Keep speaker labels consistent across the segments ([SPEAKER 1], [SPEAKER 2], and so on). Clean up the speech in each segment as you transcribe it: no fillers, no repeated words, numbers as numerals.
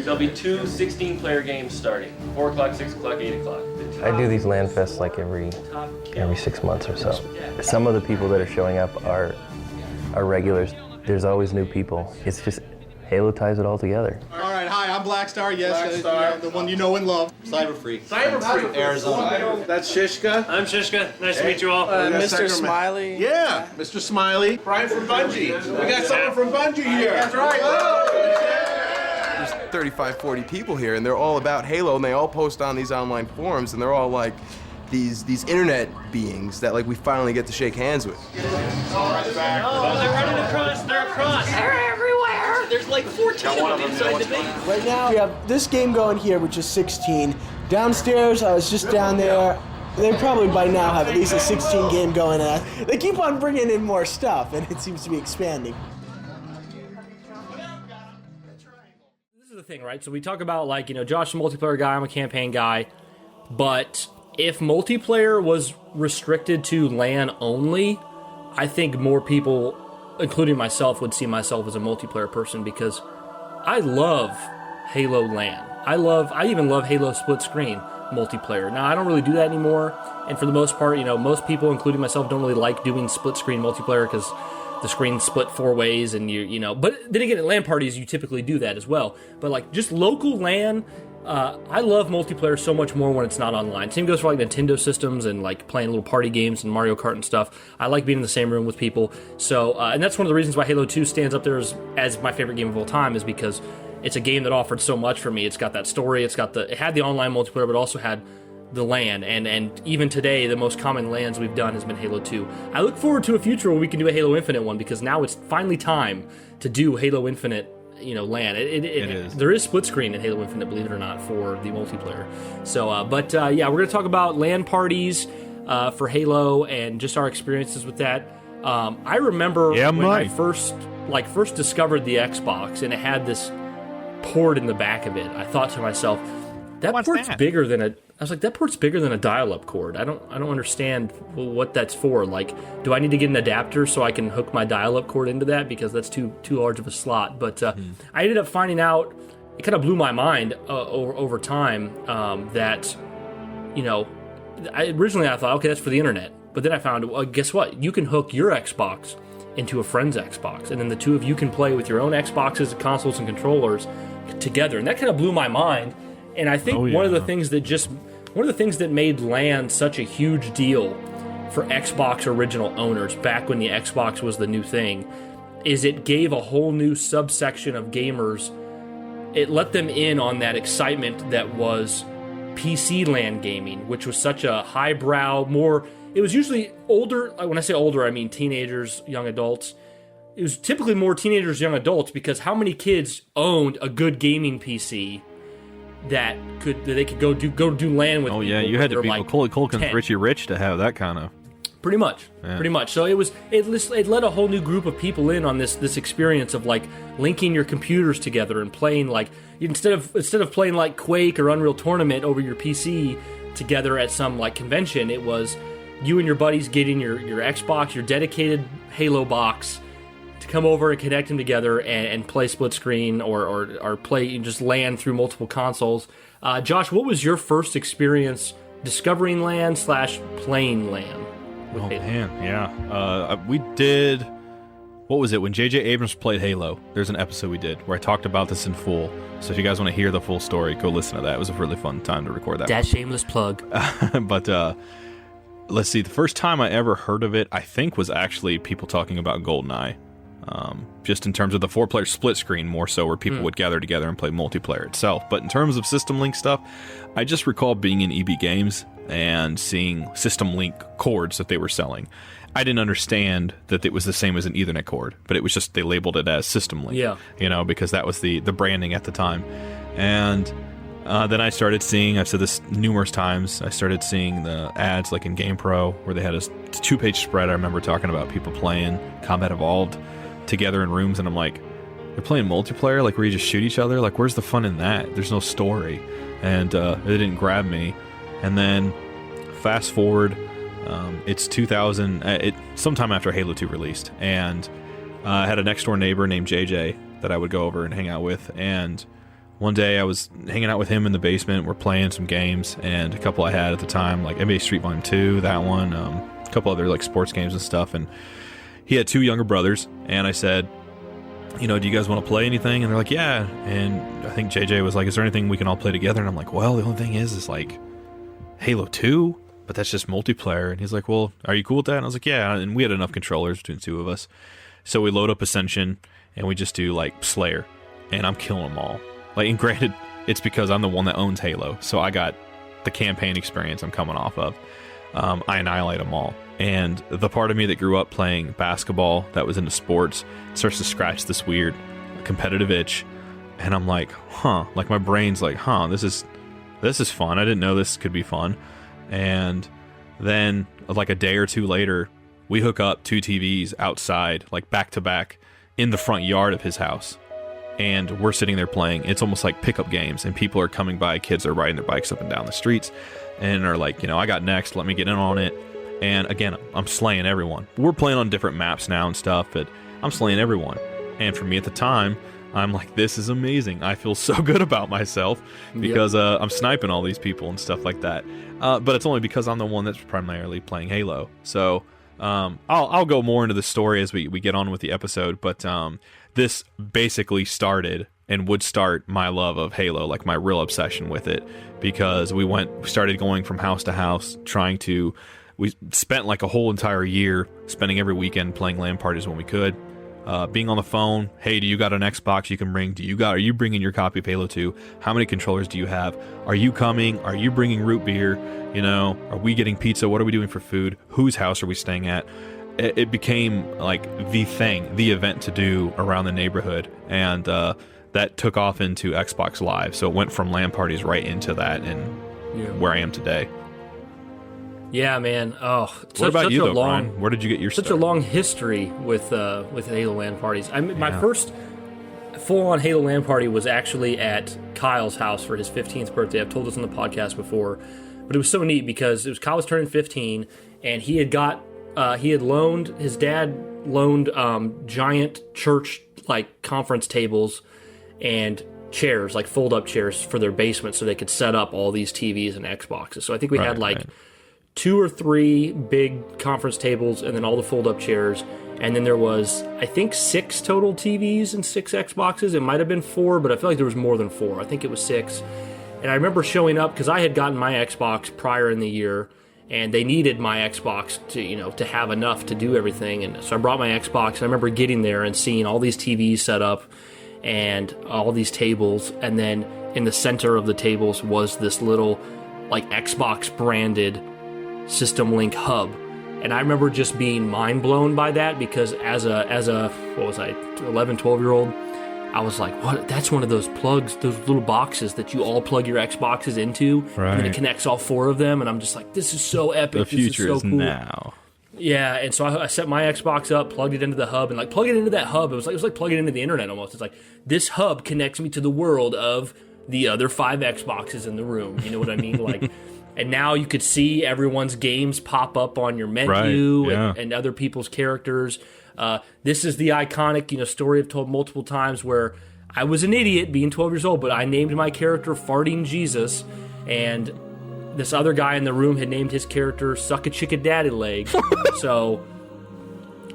[SPEAKER 1] There'll be two 16-player games starting, 4 o'clock, 6 o'clock, 8 o'clock.
[SPEAKER 2] I do these LAN fests like every 6 months or so. Some of the people that are showing up are regulars. There's always new people. It's just Halo ties it all together.
[SPEAKER 3] All right, hi, I'm Blackstar. Yes, the one you know and love. Cyberfreak.
[SPEAKER 1] Cyberfreak.
[SPEAKER 3] Arizona.
[SPEAKER 4] That's Shishka.
[SPEAKER 1] I'm Shishka. Nice to meet you all.
[SPEAKER 4] Mr. Smiley. Yeah, Mr. Smiley. Brian from Bungie. We got someone from Bungie here. That's right.
[SPEAKER 5] There's 35, 40 people here, and they're all about Halo, and they all post on these online forums, and they're all like these internet beings that like we finally get to shake hands with.
[SPEAKER 1] Oh, they're running across. They're across. They're everywhere. There's like 14 of them inside the base.
[SPEAKER 6] Right now, we have this game going here, which is 16. Downstairs, I was just down there. They probably by now have at least a 16 game going on. They keep on bringing in more stuff, and it seems to be expanding.
[SPEAKER 7] This is the thing, right? So we talk about, like, you know, Josh's a multiplayer guy, I'm a campaign guy, but if multiplayer was restricted to LAN only, I think more people, including myself, would see myself as a multiplayer person because I love Halo LAN. I even love Halo split screen multiplayer. Now, I don't really do that anymore, and for the most part, you know, most people, including myself, don't really like doing split screen multiplayer because the screen's split 4 ways, and you know. But then again, at LAN parties, you typically do that as well. But like just local LAN, I love multiplayer so much more when it's not online. Same goes for like Nintendo systems and like playing little party games and Mario Kart and stuff. I like being in the same room with people. So, and that's one of the reasons why Halo 2 stands up there as my favorite game of all time, is because it's a game that offered so much for me. It's got that story. It had the online multiplayer, but also had the LAN, and even today, the most common LANs we've done has been Halo 2. I look forward to a future where we can do a Halo Infinite one, because now it's finally time to do Halo Infinite, you know, LAN. It is. There is split screen in Halo Infinite, believe it or not, for the multiplayer. So, yeah, we're going to talk about LAN parties for Halo and just our experiences with that. I remember when I first discovered the Xbox, and it had this port in the back of it. I thought to myself, that port's bigger than a dial-up cord. I don't understand what that's for. Like, do I need to get an adapter so I can hook my dial-up cord into that, because that's too large of a slot? But I ended up finding out, it kind of blew my mind over time, that, you know, originally I thought, okay, that's for the internet. But then I found, well, guess what? You can hook your Xbox into a friend's Xbox, and then the two of you can play with your own Xboxes, consoles, and controllers together. And that kind of blew my mind. And I think one of the things that made LAN such a huge deal for Xbox original owners back when the Xbox was the new thing is it gave a whole new subsection of gamers. It let them in on that excitement that was PC LAN gaming, which was such a highbrow, it was usually older. When I say older, I mean teenagers, young adults. It was typically more teenagers, young adults, because how many kids owned a good gaming PC that they could go do LAN with?
[SPEAKER 8] Oh yeah, you had to be Macaulay Culkin's Richie Rich to have that kind of.
[SPEAKER 7] Pretty much. So it let a whole new group of people in on this experience of like linking your computers together and playing, like, instead of playing like Quake or Unreal Tournament over your PC together at some like convention, it was you and your buddies getting your Xbox, your dedicated Halo box, to come over and connect them together and play split screen or play just LAN through multiple consoles. Josh, what was your first experience discovering LAN / playing LAN?
[SPEAKER 8] We did, what was it, when J.J. Abrams played Halo, there's an episode we did where I talked about this in full. So if you guys want to hear the full story, go listen to that. It was a really fun time to record that.
[SPEAKER 7] That shameless plug.
[SPEAKER 8] But let's see, the first time I ever heard of it, I think, was actually people talking about GoldenEye. Just in terms of the 4-player split screen, more so, where people would gather together and play multiplayer itself. But in terms of System Link stuff, I just recall being in EB Games and seeing System Link cords that they were selling. I didn't understand that it was the same as an Ethernet cord, but it was just, they labeled it as System Link. Yeah. You know, because that was the branding at the time. And then I started seeing, I've said this numerous times, I started seeing the ads like in GamePro, where they had a 2-page spread. I remember talking about people playing Combat Evolved together in rooms, and I'm like, they're playing multiplayer, like where you just shoot each other? Like, where's the fun in that? There's no story. And it didn't grab me. And then fast forward, it's 2000, sometime after Halo 2 released, and I had a next door neighbor named JJ that I would go over and hang out with, and one day I was hanging out with him in the basement. We're playing some games, and a couple I had at the time, like NBA Street Volume 2, that one, a couple other like sports games and stuff. And he had 2 younger brothers, and I said, do you guys want to play anything? And they're like, yeah. And I think JJ was like, is there anything we can all play together? And I'm like, well, the only thing is like Halo 2, but that's just multiplayer. And he's like, well, are you cool with that? And I was like, yeah. And we had enough controllers between the 2 of us. So we load up Ascension, and we just do like Slayer, and I'm killing them all. Like, and granted, it's because I'm the one that owns Halo, so I got the campaign experience I'm coming off of. I annihilate them all. And the part of me that grew up playing basketball, that was into sports, starts to scratch this weird competitive itch. And I'm like, like my brain's like, this is fun. I didn't know this could be fun. And then like a day or 2 later, we hook up 2 TVs outside, like back to back in the front yard of his house. And we're sitting there playing. It's almost like pickup games, and people are coming by, kids are riding their bikes up and down the streets and are like, I got next, let me get in on it. And again, I'm slaying everyone. We're playing on different maps now and stuff, but I'm slaying everyone. And for me at the time, I'm like, this is amazing. I feel so good about myself because I'm sniping all these people and stuff like that. But it's only because I'm the one that's primarily playing Halo. So I'll go more into the story as we get on with the episode. But this basically started and would start my love of Halo, like my real obsession with it, because we started going from house to house we spent like a whole entire year spending every weekend playing LAN parties when we could. Being on the phone, hey, do you got an Xbox you can bring? Are you bringing your copy of Halo 2? How many controllers do you have? Are you coming? Are you bringing root beer? Are we getting pizza? What are we doing for food? Whose house are we staying at? It became like the event to do around the neighborhood. And that took off into Xbox Live. So it went from LAN parties right into that and where I am today.
[SPEAKER 7] Yeah, man. Oh,
[SPEAKER 8] what about you, though, Brian? Where did you get your
[SPEAKER 7] such a long history with Halo LAN parties. My first full-on Halo LAN party was actually at Kyle's house for his 15th birthday. I've told this on the podcast before, but it was so neat because Kyle was turning 15, and his dad loaned giant church like conference tables and chairs, like fold-up chairs for their basement, so they could set up all these TVs and Xboxes. So I think we had 2 or 3 big conference tables and then all the fold-up chairs. And then there was, I think, 6 total TVs and 6 Xboxes. It might have been 4, but I feel like there was more than 4. I think it was 6. And I remember showing up because I had gotten my Xbox prior in the year, and they needed my Xbox to have enough to do everything. And so I brought my Xbox, and I remember getting there and seeing all these TVs set up and all these tables. And then in the center of the tables was this little like Xbox branded System Link hub, and I remember just being mind blown by that because as a what was I, 11, 12-year-old, I was like, what? That's one of those plugs, those little boxes that you all plug your Xboxes into, and then it connects all 4 of them, and I'm just like, this is so epic.
[SPEAKER 8] The future
[SPEAKER 7] this is so cool.
[SPEAKER 8] now.
[SPEAKER 7] Yeah, and so I set my Xbox up, plugged it into the hub, and like plugging into that hub, it was like plugging into the internet almost. It's like this hub connects me to the world of the other 5 Xboxes in the room. You know what I mean? Like. And now you could see everyone's games pop up on your menu and other people's characters. This is the iconic, story I've told multiple times where I was an idiot being 12 years old, but I named my character Farting Jesus, and this other guy in the room had named his character Suck a Chicka Daddy Leg. So,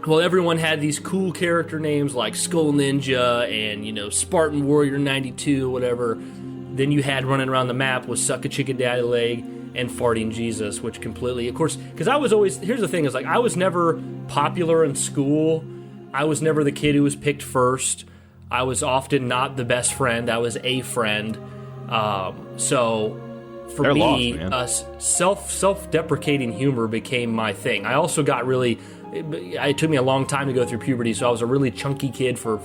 [SPEAKER 7] well, everyone had these cool character names like Skull Ninja and, Spartan Warrior 92, whatever. Then you had running around the map was Suck a Chicka Daddy Leg and Farting Jesus, which completely, of course, because I was always, here's the thing, is like I was never popular in school. I was never the kid who was picked first. I was often not the best friend. I was a friend. So for me, self-deprecating humor became my thing. I also got really, it took me a long time to go through puberty, so I was a really chunky kid for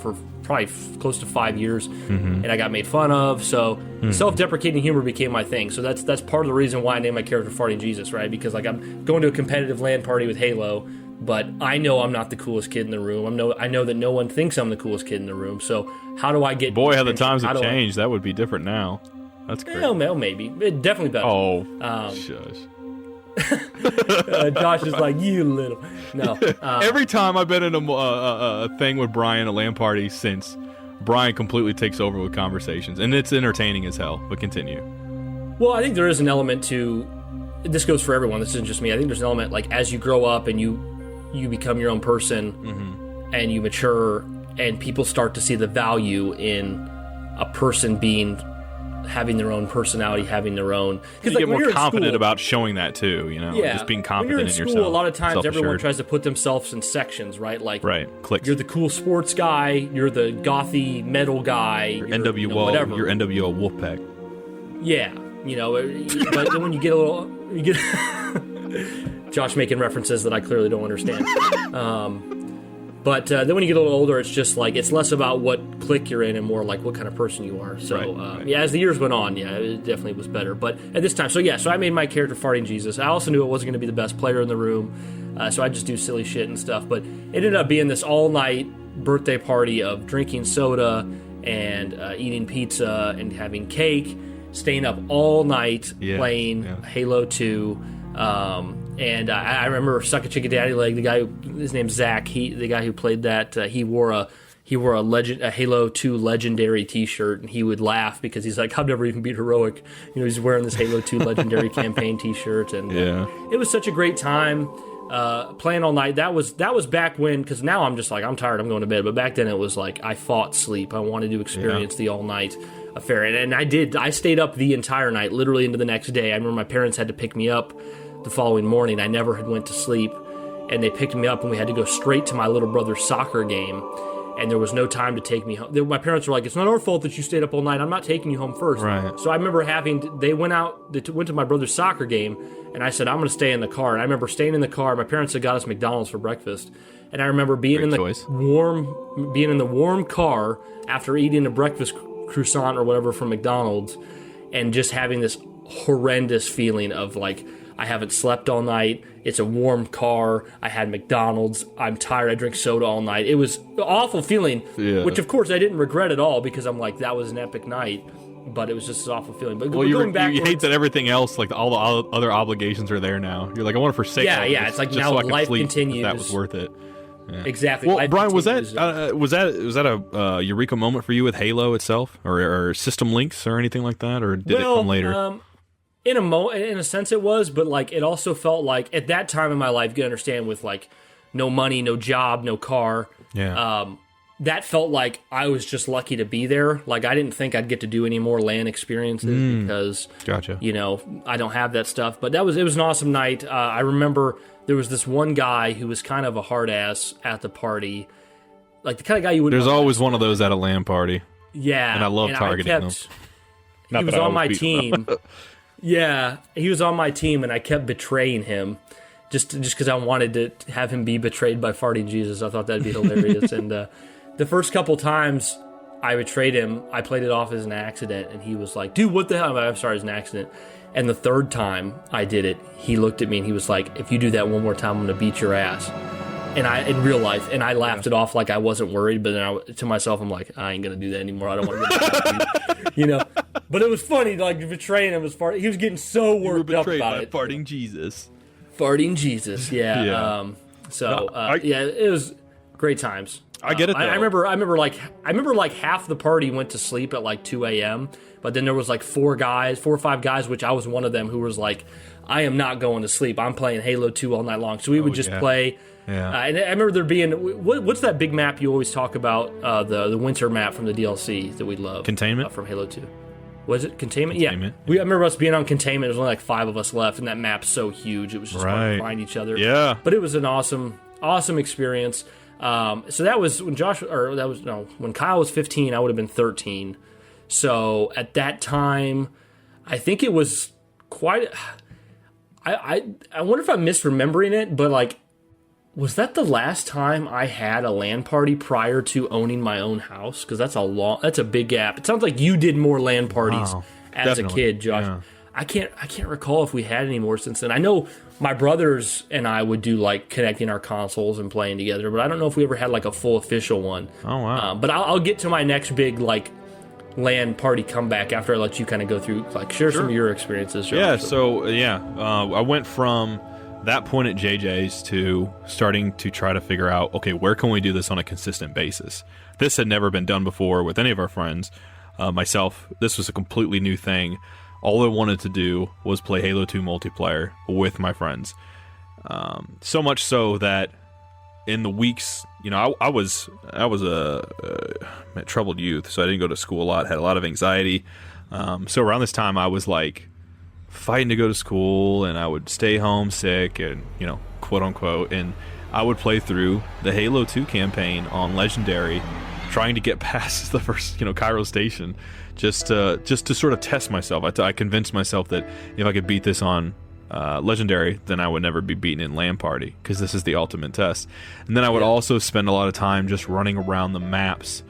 [SPEAKER 7] probably close to 5 years, and I got made fun of, so self-deprecating humor became my thing. So that's part of the reason why I named my character Farting Jesus, right? Because like I'm going to a competitive LAN party with Halo, but I know I'm not the coolest kid in the room. I know that no one thinks I'm the coolest kid in the room, so how do I get...
[SPEAKER 8] Boy, how the times have changed. That would be different now. That's great.
[SPEAKER 7] Well, maybe. It definitely better.
[SPEAKER 8] Oh, shush.
[SPEAKER 7] Josh is like, you little... No.
[SPEAKER 8] Every time I've been in a thing with Brian, a LAN party since Brian completely takes over with conversations, and it's entertaining as hell. But continue.
[SPEAKER 7] Well, I think there is an element to. This goes for everyone. This isn't just me. I think there's an element like as you grow up and you become your own person, and you mature, and people start to see the value in a person having their own personality, having their own.
[SPEAKER 8] You get more confident about showing that too. Just being confident in
[SPEAKER 7] yourself.
[SPEAKER 8] yourself.
[SPEAKER 7] A lot of times, everyone tries to put themselves in sections, right? Like,
[SPEAKER 8] clicks.
[SPEAKER 7] You're the cool sports guy. You're the gothy metal guy. You're
[SPEAKER 8] NWO,
[SPEAKER 7] whatever.
[SPEAKER 8] You're NWO Wolfpack.
[SPEAKER 7] Yeah, but then when you get Josh making references that I clearly don't understand. But then when you get a little older, it's just like it's less about what clique you're in and more like what kind of person you are. So yeah, as the years went on, it definitely was better. But at this time, so I made my character Farting Jesus. I also knew I wasn't going to be the best player in the room, so I just do silly shit and stuff. But it ended up being this all-night birthday party of drinking soda and eating pizza and having cake, staying up all night playing Halo 2. And I remember Suck a Chicken Daddy Leg, the guy his name's Zach, the guy who played that, he wore a Halo 2 legendary t-shirt, and he would laugh because he's like, I've never even beat Heroic. He's wearing this Halo 2 legendary campaign t-shirt, and it was such a great time playing all night. That was back when, because now I'm just like, I'm tired, I'm going to bed, but back then it was like, I fought sleep. I wanted to experience the all-night affair, and I did. I stayed up the entire night, literally into the next day. I remember my parents had to pick me up the following morning. I never had went to sleep, and they picked me up, and we had to go straight to my little brother's soccer game, and there was no time to take me home. My parents were like, it's not our fault that you stayed up all night. I'm not taking you home first.
[SPEAKER 8] Right.
[SPEAKER 7] So I remember they went to my brother's soccer game, and I said, I'm going to stay in the car. And I remember staying in the car. My parents had got us McDonald's for breakfast, and I remember being in the warm car after eating a breakfast croissant or whatever from McDonald's, and just having this horrendous feeling of like, I haven't slept all night. It's a warm car. I had McDonald's. I'm tired. I drink soda all night. It was an awful feeling, which of course I didn't regret at all because I'm like, that was an epic night. But it was just an awful feeling. But going back,
[SPEAKER 8] you hate that everything else, like all the other obligations are there now. You're like, I want to forsake.
[SPEAKER 7] Yeah. It's like now life continues.
[SPEAKER 8] That was worth it. Yeah.
[SPEAKER 7] Exactly.
[SPEAKER 8] Well, Brian, was that a eureka moment for you with Halo itself, or system links, or anything like that, or did it come later?
[SPEAKER 7] In a sense it was, but like it also felt like at that time in my life, you can understand, with like no money, no job, no car. That felt like I was just lucky to be there. Like I didn't think I'd get to do any more LAN experiences because I don't have that stuff. But it was an awesome night. I remember there was this one guy who was kind of a hard ass at the party, like the kind of guy you would.
[SPEAKER 8] There's always one of those at a LAN party.
[SPEAKER 7] Yeah,
[SPEAKER 8] and I love targeting them.
[SPEAKER 7] He was on my team. Yeah, he was on my team, and I kept betraying him just because I wanted to have him be betrayed by Farting Jesus. I thought that'd be hilarious. And the first couple times I betrayed him, I played it off as an accident, and he was like, dude, what the hell? I'm sorry, it's an accident. And the third time I did it, he looked at me, and he was like, if you do that one more time, I'm going to beat your ass. And in real life, and I laughed it off like I wasn't worried, but then to myself, I'm like, I ain't going to do that anymore. I don't want to get you. But it was funny, like betraying him was he was getting so worked up about it.
[SPEAKER 8] Farting Jesus.
[SPEAKER 7] Farting Jesus, yeah. It was great times.
[SPEAKER 8] I get it. Though.
[SPEAKER 7] I remember like half the party went to sleep at like 2 a.m. But then there was like 4 or 5 guys, which I was one of them, who was like, I am not going to sleep. I'm playing Halo 2 all night long. So we would just play. Yeah. And I remember there being what's that big map you always talk about? The winter map from the DLC that we love.
[SPEAKER 8] Containment
[SPEAKER 7] from Halo 2. Was it Containment? Yeah. I remember us being on Containment. There was only like 5 of us left, and that map's so huge. It was just hard to find each other.
[SPEAKER 8] Yeah.
[SPEAKER 7] But it was an awesome experience. So that was when when Kyle was 15, I would have been 13. So at that time, I think it was quite. I wonder if I'm misremembering it, but like, was that the last time I had a LAN party prior to owning my own house? Because that's a big gap. It sounds like you did more LAN parties as a kid, Josh. Yeah. I can't recall if we had any more since then. I know my brothers and I would do like connecting our consoles and playing together, but I don't know if we ever had like a full official one.
[SPEAKER 8] Oh wow!
[SPEAKER 7] But I'll get to my next big like LAN party comeback after I let you kind of go through, like share some of your experiences, Josh.
[SPEAKER 8] I went from that point at JJ's to starting to try to figure out, okay, where can we do this on a consistent basis? this had never been done before with any of our friends. Myself, this was a completely new thing. All I wanted to do was play Halo 2 multiplayer with my friends. So much so that in the weeks, you know, I was a troubled youth, so I didn't go to school a lot, had a lot of anxiety. So around this time, I was like fighting to go to school, and I would stay home sick, and, you know, quote unquote, and I would play through the Halo 2 campaign on Legendary, trying to get past the first, you know, Cairo Station, just to sort of test myself. I convinced myself that if I could beat this on Legendary, then I would never be beaten in LAN party, because this is the ultimate test. And then I would also spend a lot of time just running around the maps,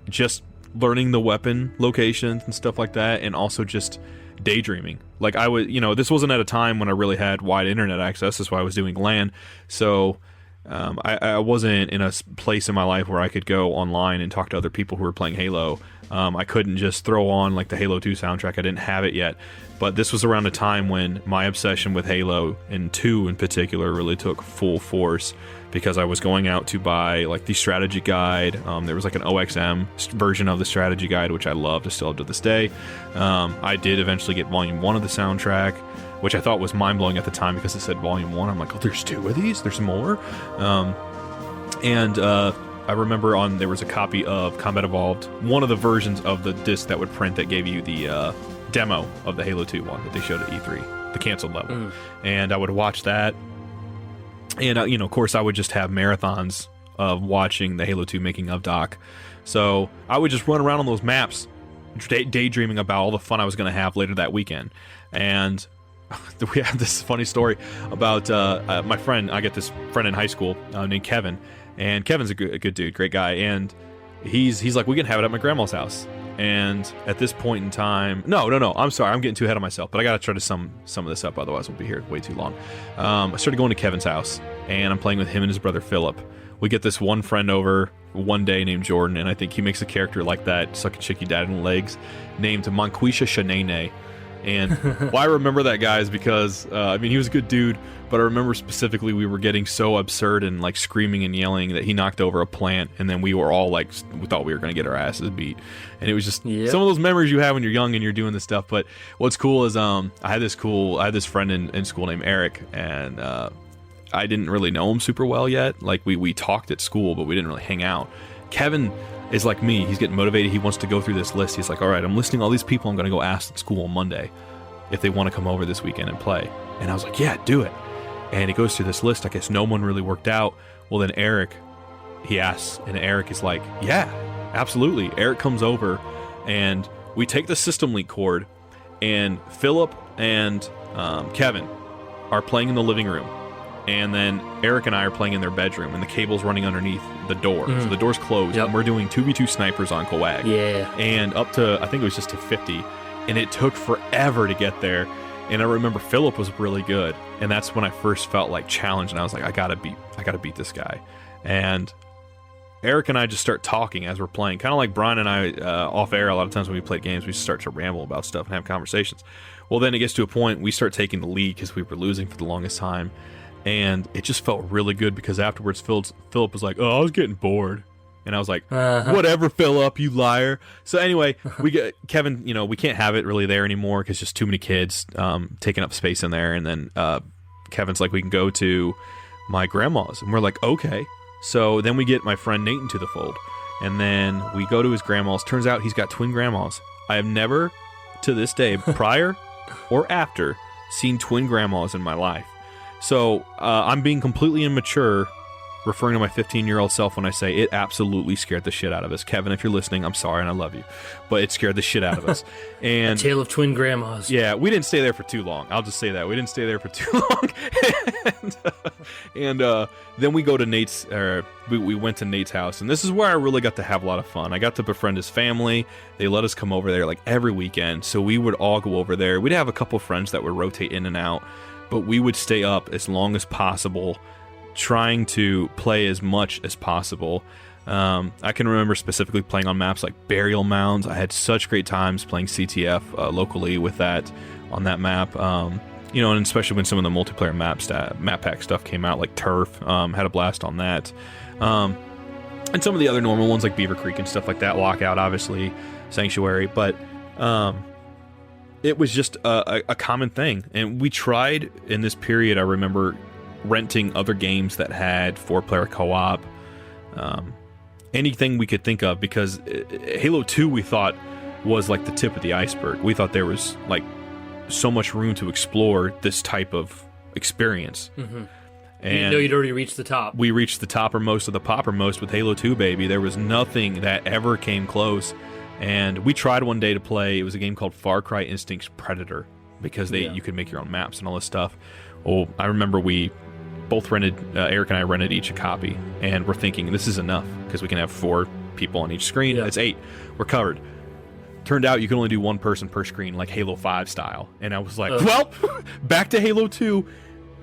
[SPEAKER 8] just learning the weapon locations and stuff like that, and also just daydreaming. Like, I would, you know, this wasn't at a time when I really had wide internet access. That's why I was doing LAN. So I wasn't in a place in my life where I could go online and talk to other people who were playing Halo. I couldn't just throw on like the Halo 2 soundtrack. I didn't have it yet. But this was around a time when my obsession with Halo, and 2 in particular, really took full force, because I was going out to buy like the strategy guide. There was like an OXM version of the strategy guide, which I loved, I still love to this day. I did eventually get Volume 1 of the soundtrack, which I thought was mind-blowing at the time because it said Volume 1. I'm like, oh, there's 2 of these? There's more? I remember there was a copy of Combat Evolved, one of the versions of the disc that would print that gave you the demo of the Halo 2 one that they showed at E3, the canceled level. And I would watch that. And, you know, of course, I would just have marathons of watching the Halo 2 making of doc. So I would just run around on those maps, daydreaming about all the fun I was going to have later that weekend. And we have this funny story about my friend. I get this friend in high school named Kevin. And Kevin's a good dude, great guy. And he's like, we can have it at my grandma's house. And at this point in time, no, I'm sorry, I'm getting too ahead of myself, but I gotta try to sum of this up, otherwise we'll be here way too long. I started going to Kevin's house, and I'm playing with him and his brother Philip. We get this one friend over one day named Jordan, and I think he makes a character like that, suck a chicky dad in the legs, named Monquisha Shanene. And why I remember that guy is because, I mean, he was a good dude, but I remember specifically we were getting so absurd and like screaming and yelling that he knocked over a plant, and then we were all like, we thought we were going to get our asses beat. And it was just some of those memories you have when you're young and you're doing this stuff. But what's cool is I had this friend in school named Eric, and I didn't really know him super well yet. Like, we talked at school, but we didn't really hang out. Kevin is like me. He's getting motivated. He wants to go through this list. He's like, all right, I'm listing all these people I'm going to go ask at school on Monday if they want to come over this weekend and play. And I was like, yeah, do it. And he goes through this list. I guess no one really worked out. Well, then Eric, he asks, and Eric is like, yeah, absolutely. Eric comes over, and we take the system link cord, and Philip and Kevin are playing in the living room. And then Eric and I are playing in their bedroom, and the cable's running underneath the door. So the door's closed, and we're doing 2v2 snipers on Coag. Yeah. And up to, I think it was just to 50, and it took forever to get there. And I remember Philip was really good, and that's when I first felt like challenged, and I was like, I gotta beat this guy. And Eric and I just start talking as we're playing, kind of like Brian and I off air. A lot of times when we play games, we just start to ramble about stuff and have conversations. Well, then it gets to a point we start taking the lead because we were losing for the longest time. And it just felt really good because afterwards Philip was like, oh, I was getting bored. And I was like, whatever, Philip, you liar. So anyway, we get Kevin, you know, we can't have it really there anymore because just too many kids taking up space in there. And then Kevin's like, we can go to my grandma's. And we're like, okay. So then we get my friend Nate into the fold. And then we go to his grandma's. Turns out he's got twin grandmas. I have never, to this day, prior or after, seen twin grandmas in my life. So I'm being completely immature referring to my 15-year-old self when I say it absolutely scared the shit out of us. Kevin, if you're listening, I'm sorry and I love you, but it scared the shit out of us. And
[SPEAKER 7] a tale of twin grandmas.
[SPEAKER 8] Yeah, we didn't stay there for too long. I'll just say that. We didn't stay there for too long. and then we go to Nate's, we went to Nate's house, and this is where I really got to have a lot of fun. I got to befriend his family. They let us come over there like every weekend, so we would all go over there. We'd have a couple friends that would rotate in and out, but we would stay up as long as possible, trying to play as much as possible. I can remember specifically playing on maps like Burial Mounds. I had such great times playing CTF locally with that on that map. You know, and especially when some of the multiplayer map pack stuff came out, like Turf, had a blast on that. and some of the other normal ones like Beaver Creek and stuff like that, Lockout, obviously, Sanctuary, but it was just a common thing. And we tried in this period, I remember renting other games that had 4-player co-op, anything we could think of, because Halo 2 we thought was like the tip of the iceberg. We thought there was like so much room to explore this type of experience. And
[SPEAKER 7] you know, you'd already reached the top.
[SPEAKER 8] We reached the toppermost of the poppermost with Halo 2, baby. There was nothing that ever came close. And we tried one day to play, it was a game called Far Cry Instinct's Predator, because you could make your own maps and all this stuff. Well, I remember we both rented, Eric and I rented each a copy, and we're thinking this is enough, because we can have 4 people on each screen. It's 8. We're covered. Turned out you can only do 1 person per screen, like Halo 5 style. And I was like, well, back to Halo 2.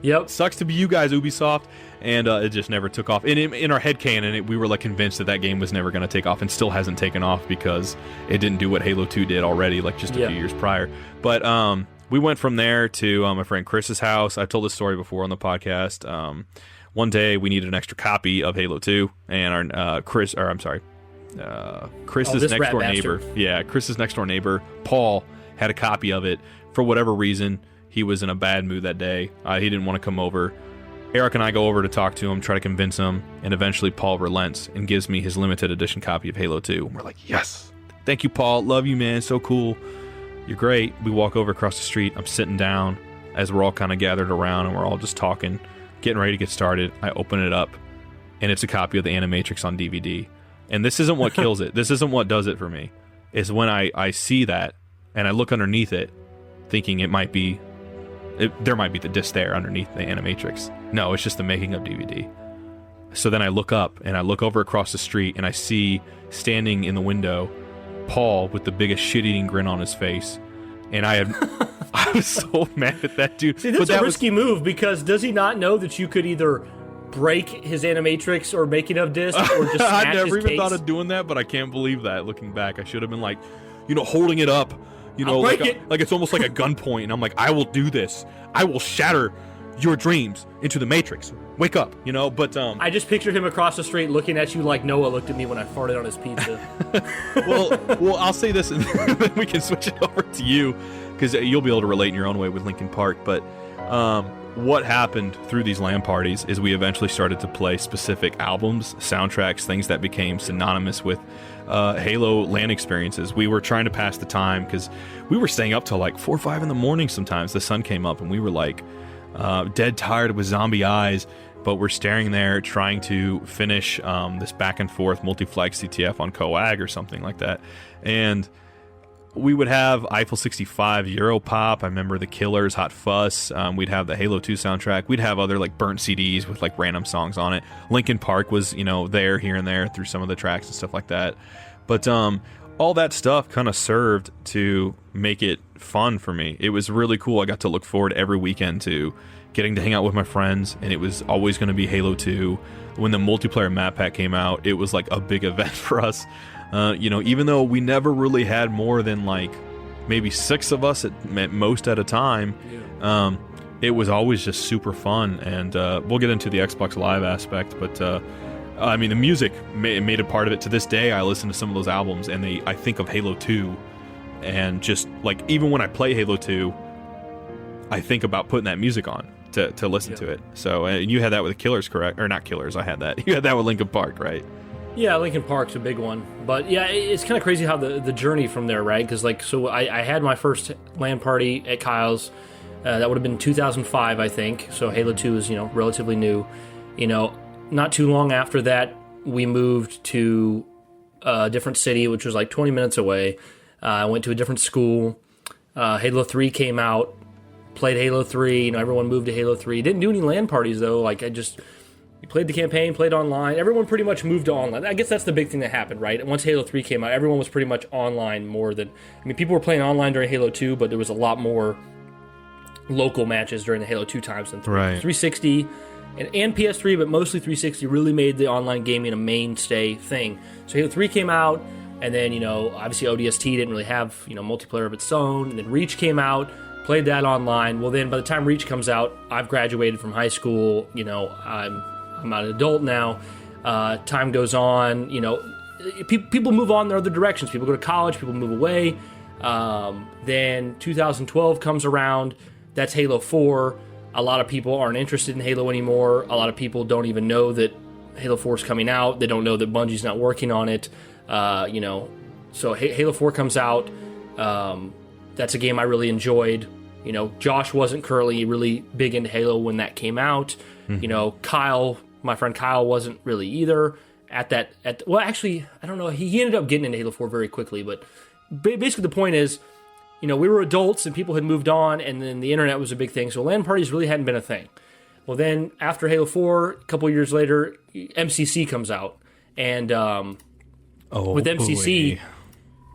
[SPEAKER 7] Yep.
[SPEAKER 8] Sucks to be you guys, Ubisoft. And it just never took off. And in our headcanon, we were like convinced that game was never going to take off, and still hasn't taken off because it didn't do what Halo 2 did already, like just a few years prior. But we went from there to my friend Chris's house. I've told this story before on the podcast. One day we needed an extra copy of Halo 2, and our Chris's next door neighbor. Yeah, Chris's next door neighbor, Paul, had a copy of it. For whatever reason, he was in a bad mood that day. He didn't want to come over. Eric and I go over to talk to him, try to convince him, and eventually Paul relents and gives me his limited edition copy of Halo 2. And we're like, yes! Thank you, Paul. Love you, man. So cool. You're great. We walk over across the street. I'm sitting down as we're all kind of gathered around, and we're all just talking, getting ready to get started. I open it up, and it's a copy of the Animatrix on DVD. And this isn't what kills it. This isn't what does it for me. It's when I see that, and I look underneath it, thinking it might be... there might be the disc there underneath the Animatrix. No, it's just the making of DVD. So then I look up, and I look over across the street, and I see, standing in the window, Paul with the biggest shit-eating grin on his face. And I was so mad at that dude.
[SPEAKER 7] See, that's a risky move, because does he not know that you could either break his Animatrix or making of disc, or just smash
[SPEAKER 8] I never
[SPEAKER 7] his
[SPEAKER 8] even
[SPEAKER 7] case?
[SPEAKER 8] thought of doing that, but I can't believe that, looking back. I should have been like, holding it up. Like it's almost like a gunpoint, and I'm like, I will do this. I will shatter your dreams into the Matrix. Wake up, But
[SPEAKER 7] I just pictured him across the street looking at you like Noah looked at me when I farted on his pizza.
[SPEAKER 8] well, I'll say this, and then we can switch it over to you, because you'll be able to relate in your own way with Linkin Park. But what happened through these LAN parties is we eventually started to play specific albums, soundtracks, things that became synonymous with Halo LAN experiences. We were trying to pass the time, because we were staying up till like 4 or 5 in the morning sometimes. The sun came up, and we were like dead tired with zombie eyes, but we're staring there trying to finish this back and forth multi-flag CTF on Coag or something like that. And we would have Eiffel 65, Europop. I remember the Killers, Hot Fuss. We'd have the Halo 2 soundtrack. We'd have other like burnt CDs with like random songs on it. Linkin Park was, there, here and there through some of the tracks and stuff like that. But all that stuff kind of served to make it fun for me. It was really cool. I got to look forward every weekend to getting to hang out with my friends, and it was always going to be Halo 2. When the multiplayer map pack came out, it was like a big event for us. Even though we never really had more than like maybe 6 of us at most at a time, it was always just super fun. And we'll get into the Xbox Live aspect, but the music made a part of it. To this day, I listen to some of those albums, and I think of Halo 2, and just like even when I play Halo 2, I think about putting that music on to listen to it. So and you had that with the Killers, correct? Or not Killers, I had that. You had that with Linkin Park, right?
[SPEAKER 7] Yeah, Linkin Park's a big one. But yeah, it's kind of crazy how the journey from there, right? Because I had my first LAN party at Kyle's. That would have been 2005, I think. So Halo 2 is, relatively new. Not too long after that, we moved to a different city, which was like 20 minutes away. I went to a different school. Halo 3 came out. Played Halo 3. Everyone moved to Halo 3. Didn't do any LAN parties, though. We played the campaign, played online. Everyone pretty much moved to online. I guess that's the big thing that happened, right? Once Halo 3 came out, everyone was pretty much online more than... people were playing online during Halo 2, but there was a lot more local matches during the Halo 2 times than 3.
[SPEAKER 8] Right.
[SPEAKER 7] 360 and PS3, but mostly 360 really made the online gaming a mainstay thing. So Halo 3 came out, and then, obviously ODST didn't really have, multiplayer of its own, and then Reach came out, played that online. Well, then by the time Reach comes out, I've graduated from high school, I'm an adult now. Time goes on, people move on in other directions. People go to college, people move away. Then 2012 comes around. That's Halo 4. A lot of people aren't interested in Halo anymore. A lot of people don't even know that Halo 4 is coming out. They don't know that Bungie's not working on it. So Halo 4 comes out. That's a game I really enjoyed. Josh wasn't currently really big into Halo when that came out. Kyle, my friend Kyle, wasn't really either well, actually, I don't know. He ended up getting into Halo 4 very quickly, but basically the point is, we were adults and people had moved on, and then the internet was a big thing, so LAN parties really hadn't been a thing. Well, then after Halo 4, a couple years later, MCC comes out, and with MCC,
[SPEAKER 8] boy.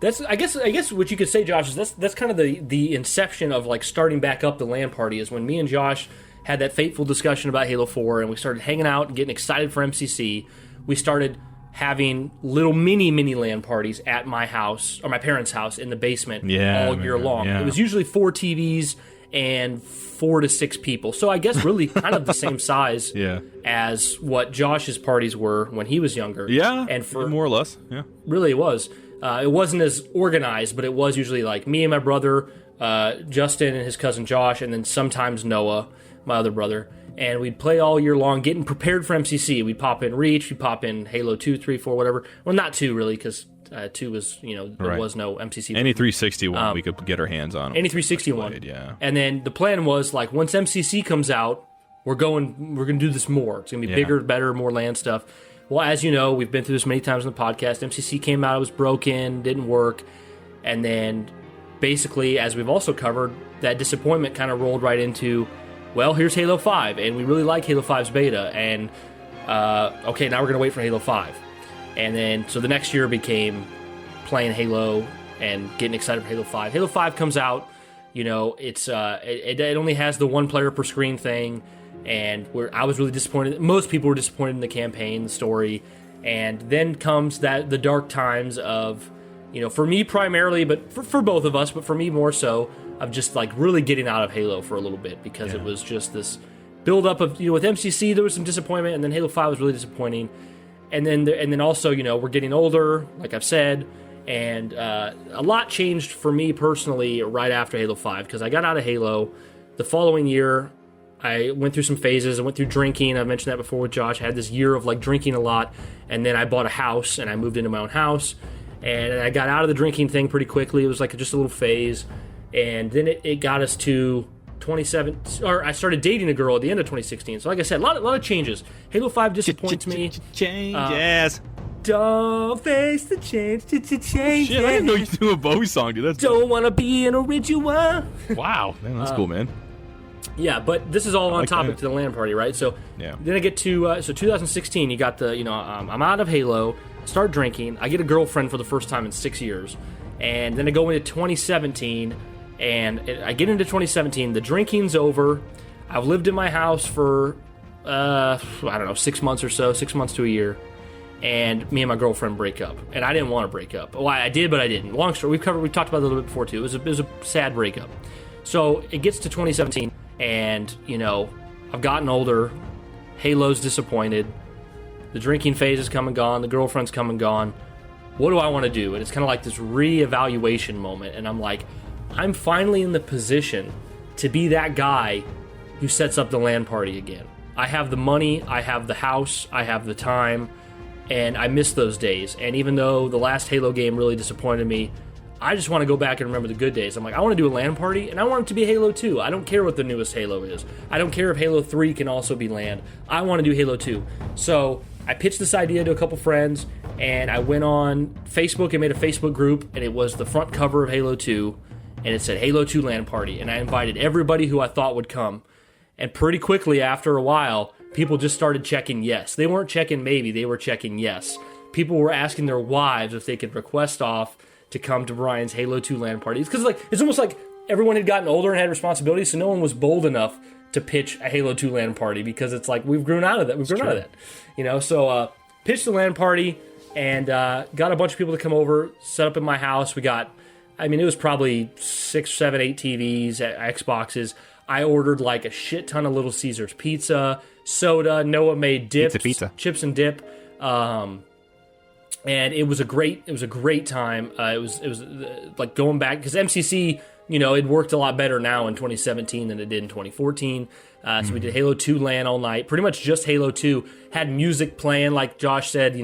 [SPEAKER 7] that's I guess what you could say, Josh, is that's kind of the inception of like starting back up the LAN party, is when me and Josh had that fateful discussion about Halo 4, and we started hanging out and getting excited for MCC. We started having little mini LAN parties at my house, or my parents' house, in the basement all year long.
[SPEAKER 8] Yeah.
[SPEAKER 7] It was usually 4 TVs and 4 to 6 people. So I guess really kind of the same size as what Josh's parties were when he was younger.
[SPEAKER 8] Yeah,
[SPEAKER 7] and for
[SPEAKER 8] more or less. Yeah,
[SPEAKER 7] really it was. It wasn't as organized, but it was usually like me and my brother, Justin and his cousin Josh, and then sometimes Noah, my other brother. And we'd play all year long, getting prepared for MCC. We'd pop in Reach, we'd pop in Halo 2, 3, 4, whatever. Well, not 2, really, because 2 was, there was no MCC.
[SPEAKER 8] Any 361 we could get our hands on.
[SPEAKER 7] Any 361.
[SPEAKER 8] Yeah.
[SPEAKER 7] And then the plan was, like, once MCC comes out, we're going to do this more. It's going to be bigger, better, more LAN stuff. Well, as you know, we've been through this many times on the podcast. MCC came out, it was broken, didn't work. And then, basically, as we've also covered, that disappointment kind of rolled right into, well, here's Halo 5, and we really like Halo 5's beta, and okay, now we're going to wait for Halo 5. And then, so the next year became playing Halo and getting excited for Halo 5. Halo 5 comes out, it's it only has the 1 player per screen thing, and I was really disappointed. Most people were disappointed in the campaign, the story, and then comes the dark times of, for me primarily, but for both of us, but for me more so, of just like really getting out of Halo for a little bit, because it was just this build up of, with MCC there was some disappointment, and then Halo 5 was really disappointing, and then also we're getting older, like I've said, and a lot changed for me personally right after Halo 5, because I got out of Halo. The following year I went through some phases. I went through drinking. I mentioned that before with Josh. I had this year of like drinking a lot, and then I bought a house and I moved into my own house, and I got out of the drinking thing pretty quickly. It was like just a little phase. And then it got us to 2017, or I started dating a girl at the end of 2016. So like I said, a lot of changes. Halo 5 disappoints me.
[SPEAKER 8] Changes.
[SPEAKER 7] Don't face the change to change.
[SPEAKER 8] Shit, I didn't know you could do a Bowie song, dude. That's
[SPEAKER 7] don't want to be an original.
[SPEAKER 8] Wow, man, that's cool, man.
[SPEAKER 7] Yeah, but this is all on topic to the LAN party, right? So then I get to 2016. You got the I'm out of Halo, start drinking. I get a girlfriend for the first time in 6 years, and then I go into 2017. And I get into 2017, the drinking's over. I've lived in my house for, 6 months or so, 6 months to a year. And me and my girlfriend break up. And I didn't want to break up. Well, I did, but I didn't. Long story, we talked about it a little bit before, too. It was a sad breakup. So it gets to 2017, and, I've gotten older. Halo's disappointed. The drinking phase is come and gone. The girlfriend's come and gone. What do I want to do? And it's kind of like this reevaluation moment. And I'm like, I'm finally in the position to be that guy who sets up the LAN party again. I have the money, I have the house, I have the time, and I miss those days. And even though the last Halo game really disappointed me, I just want to go back and remember the good days. I'm like, I want to do a LAN party, and I want it to be Halo 2. I don't care what the newest Halo is. I don't care if Halo 3 can also be LAN. I want to do Halo 2. So I pitched this idea to a couple friends, and I went on Facebook and made a Facebook group, and it was the front cover of Halo 2. And it said Halo 2 LAN party, and I invited everybody who I thought would come. And pretty quickly, after a while, people just started checking yes. They weren't checking maybe, they were checking yes. People were asking their wives if they could request off to come to Brian's Halo 2 LAN party. It's because it's almost like everyone had gotten older and had responsibilities, so no one was bold enough to pitch a Halo 2 LAN party, because it's like we've grown out of that. So pitched the LAN party, and got a bunch of people to come over, set up in my house. It was probably 6, 7, 8 TVs, Xboxes. I ordered like a shit ton of Little Caesars pizza, soda. Noah made dips,
[SPEAKER 8] pizza.
[SPEAKER 7] chips and dip. And it was a great time. It was like going back, because MCC, it worked a lot better now in 2017 than it did in 2014. So we did Halo 2 LAN all night, pretty much just Halo 2. Had music playing, like Josh said,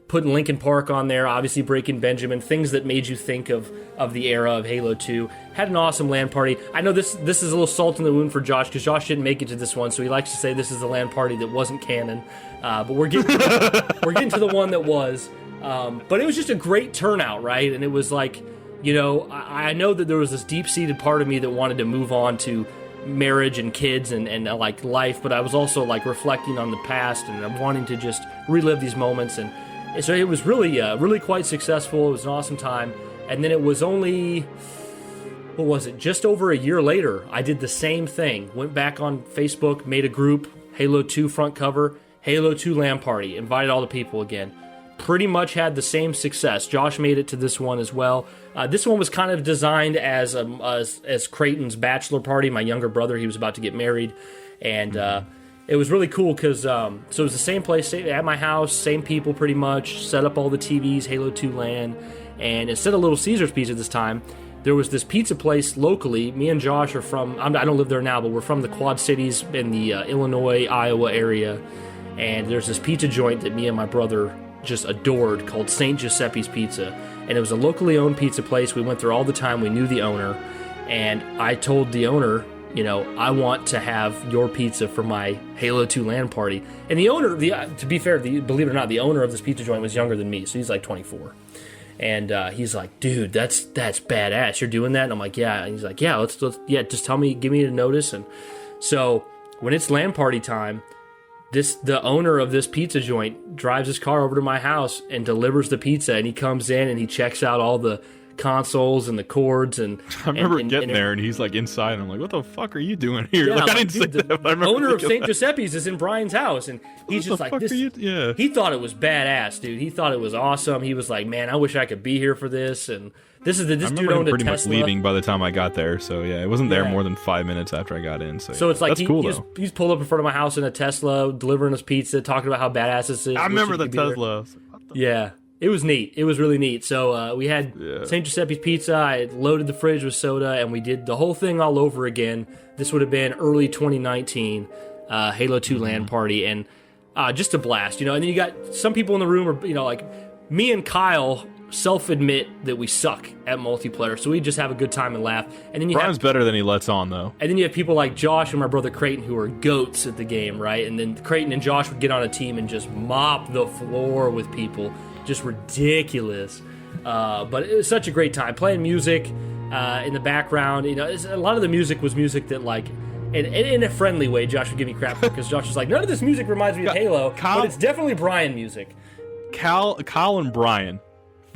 [SPEAKER 7] putting Linkin Park on there, obviously Breaking Benjamin, things that made you think of the era of Halo 2. Had an awesome LAN party. I know this is a little salt in the wound for Josh, because Josh didn't make it to this one, so he likes to say this is the LAN party that wasn't canon. But we're getting to the one that was. But it was just a great turnout, right? And it was like, I know that there was this deep-seated part of me that wanted to move on to marriage and kids and like life, but I was also like reflecting on the past, and I'm wanting to just relive these moments. And so it was really quite successful. It was an awesome time. And then it was only, just over a year later, I did the same thing. Went back on Facebook, made a group, Halo 2 front cover, Halo 2 LAN party, invited all the people again. Pretty much had the same success. Josh made it to this one as well. This one was kind of designed as Creighton's bachelor party. My younger brother, he was about to get married, and it was really cool because so it was the same place at my house, same people pretty much. Set up all the TVs, Halo 2 LAN, and instead of Little Caesars Pizza this time, there was this pizza place locally. Me and Josh are from, I don't live there now, but we're from the Quad Cities in the Illinois, Iowa area, and there's this pizza joint that me and my brother just adored called St. Giuseppe's Pizza, and it was a locally owned pizza place. We went there all the time. We knew the owner, and I told the owner, I want to have your pizza for my Halo 2 LAN party. And the owner, to be fair, believe it or not, the owner of this pizza joint was younger than me, so he's like 24. And he's like, dude, that's badass. You're doing that? And I'm like, yeah. And he's like, yeah, let's just tell me, give me a notice. And so when it's LAN party time, the owner of this pizza joint drives his car over to my house and delivers the pizza, and he comes in and he checks out all the consoles and the cords. And
[SPEAKER 8] I remember getting there, and he's like inside, and I'm like, what the fuck are you doing here?
[SPEAKER 7] Yeah,
[SPEAKER 8] I didn't say
[SPEAKER 7] the
[SPEAKER 8] that.
[SPEAKER 7] Owner of St. Giuseppe's is in Brian's house, and he's just like, this.
[SPEAKER 8] Yeah.
[SPEAKER 7] He thought it was badass, dude. He thought it was awesome. He was like, man, I wish I could be here for this. And this dude owned a
[SPEAKER 8] pretty
[SPEAKER 7] Tesla.
[SPEAKER 8] much leaving by the time I got there, so yeah, it wasn't there more than 5 minutes after I got in. So
[SPEAKER 7] it's like
[SPEAKER 8] that's cool, though.
[SPEAKER 7] He's pulled up in front of my house in a Tesla, delivering us pizza, talking about how badass this is.
[SPEAKER 8] I remember the Tesla.
[SPEAKER 7] Yeah, it was neat. It was really neat. So we had St. Giuseppe's Pizza. I loaded the fridge with soda, and we did the whole thing all over again. This would have been early 2019, Halo 2 LAN party, and just a blast, And then you got some people in the room, are, like me and Kyle self-admit that we suck at multiplayer, so we just have a good time and laugh. And then
[SPEAKER 8] Brian's better than he lets on, though.
[SPEAKER 7] And then you have people like Josh and my brother Creighton who are goats at the game, right? And then Creighton and Josh would get on a team and just mop the floor with people. Just ridiculous. But it was such a great time. Playing music in the background. A lot of the music was music that, like, in a friendly way, Josh would give me crap because Josh was like, none of this music reminds me of Halo, but it's definitely Brian music.
[SPEAKER 8] Kyle and Brian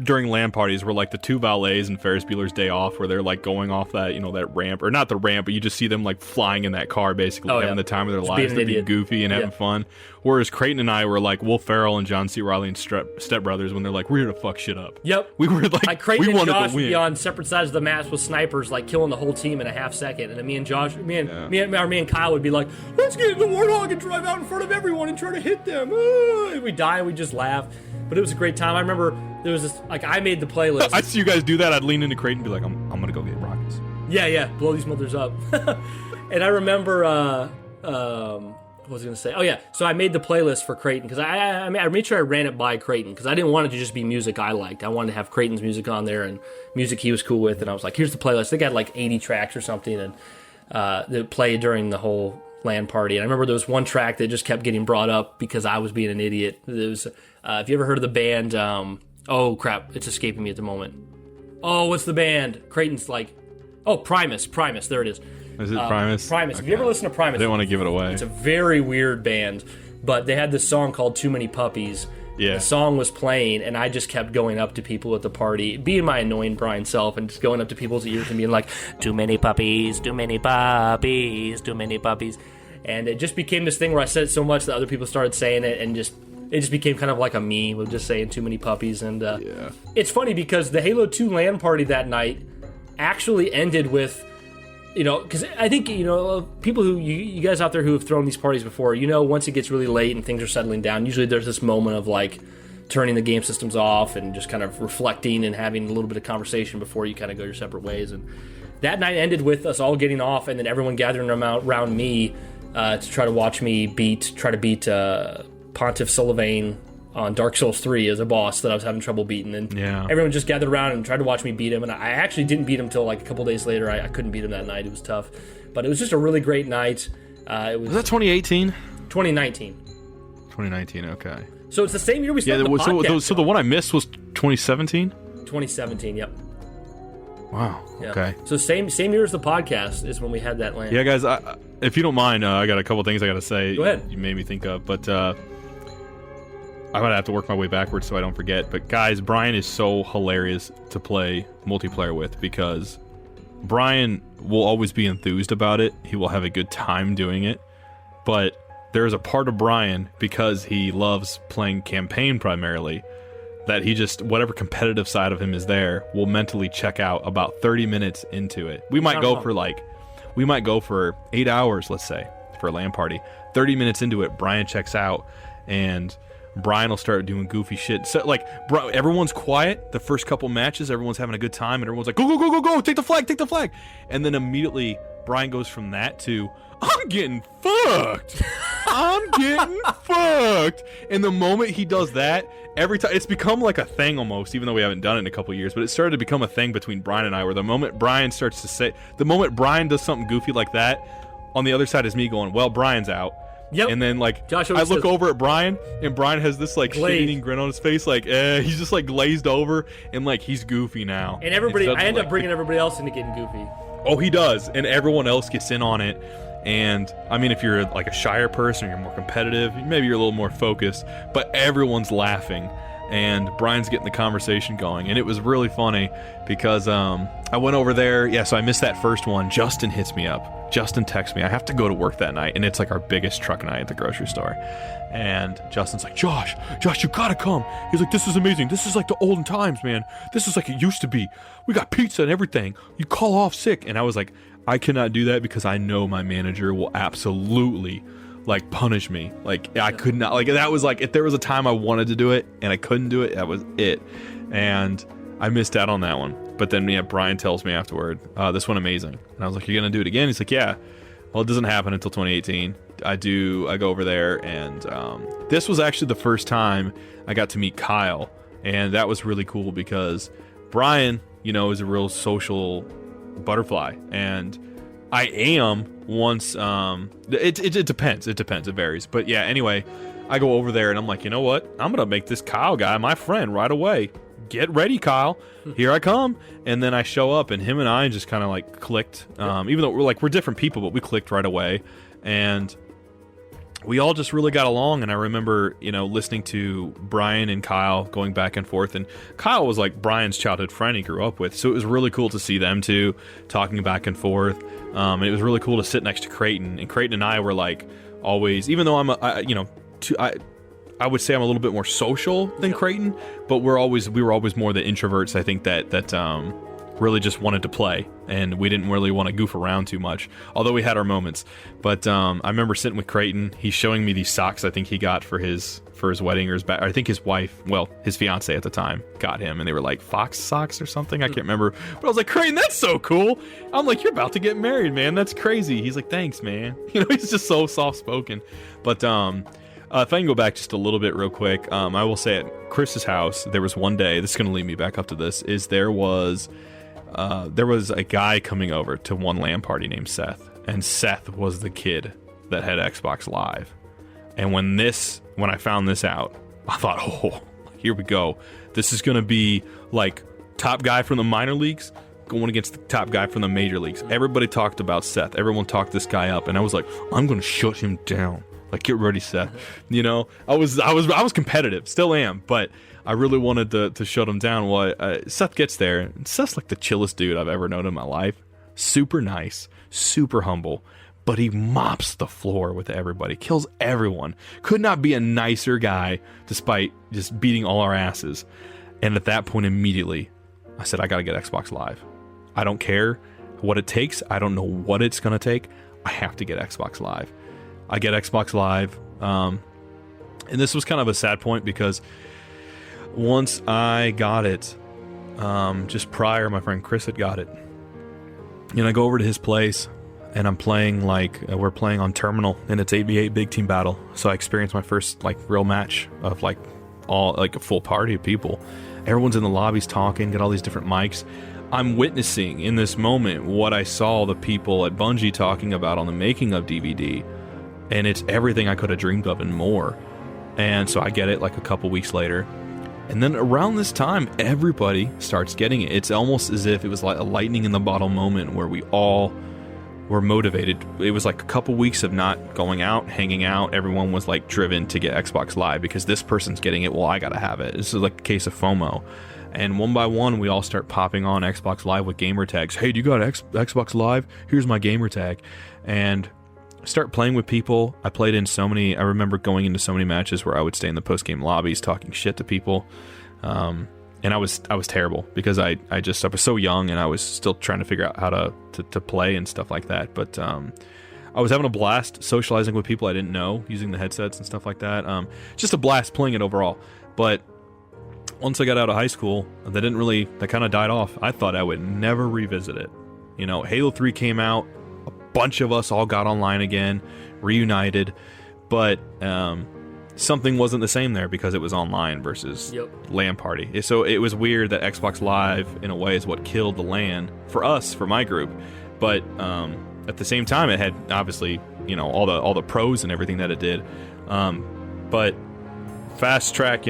[SPEAKER 8] during LAN parties were like the two valets in Ferris Bueller's Day Off, where they're like going off that that ramp, or not the ramp, but you just see them like flying in that car, basically having the time of their lives. They're being goofy and having fun. Whereas Creighton and I were like Will Ferrell and John C. Reilly and Step Brothers when they're like, we're here to fuck shit up.
[SPEAKER 7] Yep.
[SPEAKER 8] We were like
[SPEAKER 7] Creighton
[SPEAKER 8] we
[SPEAKER 7] and
[SPEAKER 8] wanted
[SPEAKER 7] Josh
[SPEAKER 8] to
[SPEAKER 7] would
[SPEAKER 8] win.
[SPEAKER 7] be on separate sides of the maps with snipers, like killing the whole team in a half second. And then me and Kyle would be like, let's get in the Warthog and drive out in front of everyone and try to hit them. And we die and we just laugh. But it was a great time. I remember there was this, like, I made the playlist.
[SPEAKER 8] I'd see you guys do that. I'd lean into Creighton and be like, I'm going to go get rockets.
[SPEAKER 7] Yeah, blow these mothers up. And I remember, what was I going to say? Oh, yeah, so I made the playlist for Creighton, because I made sure I ran it by Creighton, because I didn't want it to just be music I liked. I wanted to have Creighton's music on there, and music he was cool with, and I was like, here's the playlist. They got like 80 tracks or something, and that played during the whole LAN party. And I remember there was one track that just kept getting brought up because I was being an idiot. It was, if you ever heard of the band, oh crap, it's escaping me at the moment. Oh, what's the band? Creighton's like, oh, Primus, there it is.
[SPEAKER 8] Is it Primus?
[SPEAKER 7] Primus.
[SPEAKER 8] Okay.
[SPEAKER 7] If you ever listen to Primus,
[SPEAKER 8] I didn't want to give it away.
[SPEAKER 7] It's a very weird band, but they had this song called Too Many Puppies.
[SPEAKER 8] Yeah.
[SPEAKER 7] The song was playing, and I just kept going up to people at the party, being my annoying Brian self, and just going up to people's ears and being like, too many puppies, too many puppies, too many puppies. And it just became this thing where I said it so much that other people started saying it, and it just became kind of like a meme of just saying too many puppies. And it's funny because the Halo 2 LAN party that night actually ended with because I think, people who, you guys out there who have thrown these parties before, once it gets really late and things are settling down, usually there's this moment of like turning the game systems off and just kind of reflecting and having a little bit of conversation before you kind of go your separate ways. And that night ended with us all getting off and then everyone gathering around me to try to watch me try to beat Pontiff Sullivan on Dark Souls 3 as a boss that I was having trouble beating. And everyone just gathered around and tried to watch me beat him. And I actually didn't beat him until like a couple days later. I couldn't beat him that night. It was tough. But it was just a really great night.
[SPEAKER 8] Was that 2018?
[SPEAKER 7] 2019.
[SPEAKER 8] 2019, okay.
[SPEAKER 7] So it's the same year we started the podcast.
[SPEAKER 8] So the one I missed was 2017?
[SPEAKER 7] 2017, yep.
[SPEAKER 8] Wow.
[SPEAKER 7] Yeah.
[SPEAKER 8] Okay.
[SPEAKER 7] So same year as the podcast is when we had that LAN.
[SPEAKER 8] Yeah, guys. If you don't mind, I got a couple things I got to say.
[SPEAKER 7] Go ahead.
[SPEAKER 8] You made me think of, but I'm gonna have to work my way backwards so I don't forget. But guys, Brian is so hilarious to play multiplayer with because Brian will always be enthused about it. He will have a good time doing it, but there's a part of Brian, because he loves playing campaign primarily, that he just, whatever competitive side of him is there, will mentally check out about 30 minutes into it. We might go for 8 hours, let's say, for a LAN party. 30 minutes into it, Brian checks out, and Brian will start doing goofy shit. So, like, bro, everyone's quiet the first couple matches, everyone's having a good time, and everyone's like, go, go, go, go, go, take the flag. And then immediately, Brian goes from that to, I'm getting fucked. And the moment he does that, every time, it's become like a thing almost, even though we haven't done it in a couple years, but it started to become a thing between Brian and I, where the moment Brian does something goofy like that, on the other side is me going, well, Brian's out. Yep. And then, like, I look over at Brian, and Brian has this, like, shading grin on his face, like, he's just, like, glazed over, and, like, he's goofy now.
[SPEAKER 7] And I end up bringing everybody else into getting goofy.
[SPEAKER 8] Oh, he does, and everyone else gets in on it. And I mean, if you're like a shyer person, or you're more competitive, maybe you're a little more focused, but everyone's laughing, and Brian's getting the conversation going. And it was really funny because I went over there, so I missed that first one. Justin hits me up. Justin texts me. I have to go to work that night, and it's like our biggest truck night at the grocery store. And Justin's like, Josh, you gotta come. He's like, this is amazing. This is like the olden times, man. This is like it used to be. We got pizza and everything. You call off sick. And I was like, I cannot do that because I know my manager will absolutely, like, punish me. Like, I could not, like, that was like, if there was a time I wanted to do it and I couldn't do it, that was it. And I missed out on that one. But then, Brian tells me afterward, this one amazing. And I was like, you're going to do it again? He's like, yeah. Well, it doesn't happen until 2018. I go over there, and this was actually the first time I got to meet Kyle. And that was really cool because Brian, is a real social butterfly, and I am once. It depends. It varies. But yeah, anyway, I go over there and I'm like, you know what? I'm gonna make this Kyle guy my friend right away. Get ready, Kyle. Here I come. And then I show up, and him and I just kind of like clicked. Even though we're different people, but we clicked right away, and we all just really got along. And I remember, listening to Brian and Kyle going back and forth, and Kyle was like Brian's childhood friend he grew up with, so it was really cool to see them two talking back and forth. And it was really cool to sit next to Creighton, and Creighton and I were like always, even though I would say I'm a little bit more social than Creighton, but we were always more the introverts. I think that really just wanted to play, and we didn't really want to goof around too much, although we had our moments. But I remember sitting with Creighton. He's showing me these socks I think he got for his wedding, or I think his wife, his fiance at the time, got him, and they were like Fox socks or something. I can't remember, but I was like, Creighton, that's so cool. I'm like, you're about to get married, man. That's crazy. He's like, thanks, man. He's just so soft spoken. But if I can go back just a little bit real quick, I will say at Chris's house, there was one day, this is going to lead me back up to this, is there was a guy coming over to one LAN party named Seth, and Seth was the kid that had Xbox Live. And when I found this out, I thought, oh, here we go. This is going to be like top guy from the minor leagues going against the top guy from the major leagues. Everybody talked about Seth. Everyone talked this guy up, and I was like, I'm going to shut him down. Like, get ready, Seth. I was competitive, still am, but I really wanted to shut him down. Well, Seth gets there, and Seth's like the chillest dude I've ever known in my life. Super nice, super humble, but he mops the floor with everybody, kills everyone. Could not be a nicer guy, despite just beating all our asses. And at that point, immediately, I said, I gotta get Xbox Live. I don't care what it takes. I don't know what it's going to take. I have to get Xbox Live. I get Xbox Live. And this was kind of a sad point because once I got it, just prior, my friend Chris had got it. And I go over to his place and I'm playing we're playing on Terminal and it's 8v8 big team battle. So I experienced my first real match of a full party of people. Everyone's in the lobbies talking, got all these different mics. I'm witnessing in this moment what I saw the people at Bungie talking about on the making of DVD, and it's everything I could have dreamed of and more. And so I get it a couple weeks later, and then around this time, everybody starts getting it. It's almost as if it was like a lightning in the bottle moment where we all were motivated. It was a couple weeks of not going out, hanging out. Everyone was driven to get Xbox Live because this person's getting it. Well, I gotta have it. This is a case of FOMO. And one by one, we all start popping on Xbox Live with gamer tags. Hey, do you got Xbox Live? Here's my gamer tag. And start playing with people. I remember going into so many matches where I would stay in the post-game lobbies talking shit to people. And I was terrible because I was so young and I was still trying to figure out how to play and stuff like that. But I was having a blast socializing with people I didn't know, using the headsets and stuff like that. Just a blast playing it overall. But once I got out of high school, that kind of died off. I thought I would never revisit it. Halo 3 came out, a bunch of us all got online again, reunited, but something wasn't the same there because it was online versus LAN party. So it was weird that Xbox Live, in a way, is what killed the LAN for us, for my group. But at the same time, it had, obviously, all the pros and everything that it did. But fast track,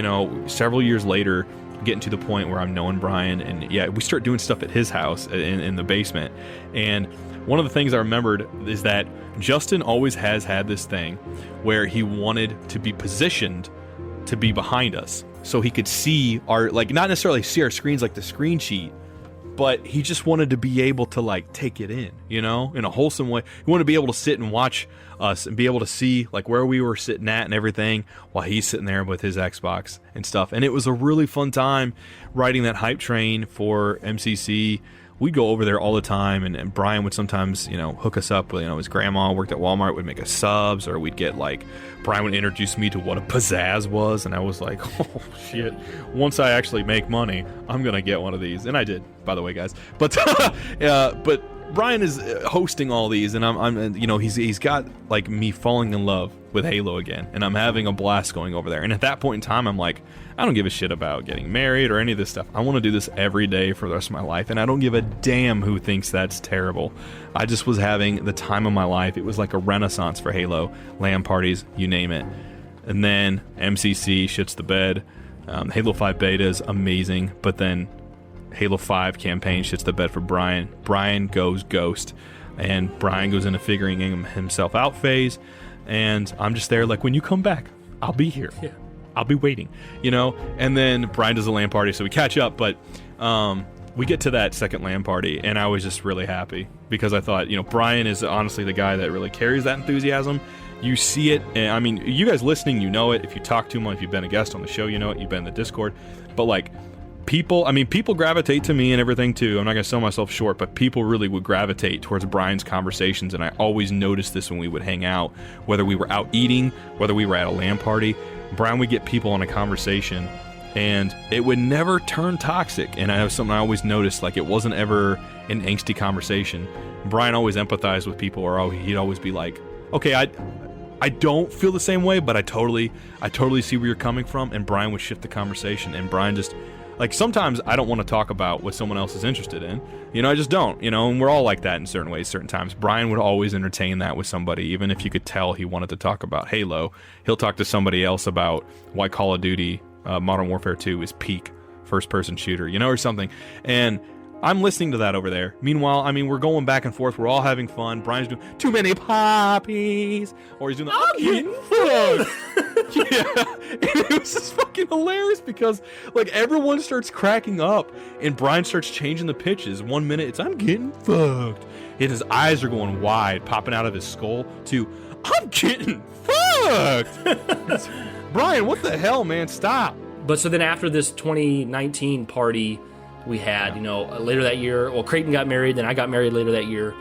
[SPEAKER 8] several years later, getting to the point where I'm knowing Brian, and we start doing stuff at his house in the basement. And one of the things I remembered is that Justin always has had this thing where he wanted to be positioned to be behind us so he could see our, not necessarily see our screens like the screen sheet, but he just wanted to be able to take it in, in a wholesome way. He wanted to be able to sit and watch us and be able to see where we were sitting at and everything while he's sitting there with his Xbox and stuff. And it was a really fun time riding that hype train for MCC. We'd go over there all the time, and Brian would sometimes, hook us up with, his grandma worked at Walmart, would make us subs, or we'd get Brian would introduce me to what a pizzazz was, and I was like, oh shit, once I actually make money, I'm gonna get one of these. And I did, by the way, guys. But but Brian is hosting all these, and I'm he's got me falling in love with Halo again, and I'm having a blast going over there. And at that point in time, I'm like, I don't give a shit about getting married or any of this stuff. I want to do this every day for the rest of my life, and I don't give a damn who thinks that's terrible. I just was having the time of my life. It was like a renaissance for Halo, LAN parties, you name it. And then MCC shits the bed. Halo 5 beta is amazing, but then Halo 5 campaign shits the bed for Brian. Brian goes ghost, and Brian goes into figuring himself out phase, and I'm just there when you come back, I'll be here. Yeah. I'll be waiting, and then Brian does a LAN party, so we catch up, but we get to that second LAN party, and I was just really happy because I thought, Brian is honestly the guy that really carries that enthusiasm. You see it, and I mean, you guys listening, you know it. If you talk to him, if you've been a guest on the show, you know it. You've been in the Discord, but people gravitate to me and everything too. I'm not gonna sell myself short, but people really would gravitate towards Brian's conversations, and I always noticed this when we would hang out, whether we were out eating, whether we were at a LAN party. Brian would get people in a conversation, and it would never turn toxic. And I have something I always noticed, it wasn't ever an angsty conversation. Brian always empathized with people, or he'd always be like, okay, I don't feel the same way, but I totally see where you're coming from. And Brian would shift the conversation, and Brian just, sometimes I don't want to talk about what someone else is interested in. I just don't, and we're all like that in certain ways, certain times. Brian would always entertain that with somebody, even if you could tell he wanted to talk about Halo. He'll talk to somebody else about why Call of Duty Modern Warfare 2 is peak first-person shooter, or something. And I'm listening to that over there. Meanwhile, we're going back and forth. We're all having fun. Brian's doing too many poppies, or he's doing the yeah, and it was just fucking hilarious because everyone starts cracking up, and Brian starts changing the pitches. 1 minute it's I'm getting fucked, and his eyes are going wide, popping out of his skull, to I'm getting fucked. Brian, what the hell, man? Stop.
[SPEAKER 7] But so then after this 2019 party, We had, later that year, well, Creighton got married, then I got married later that year.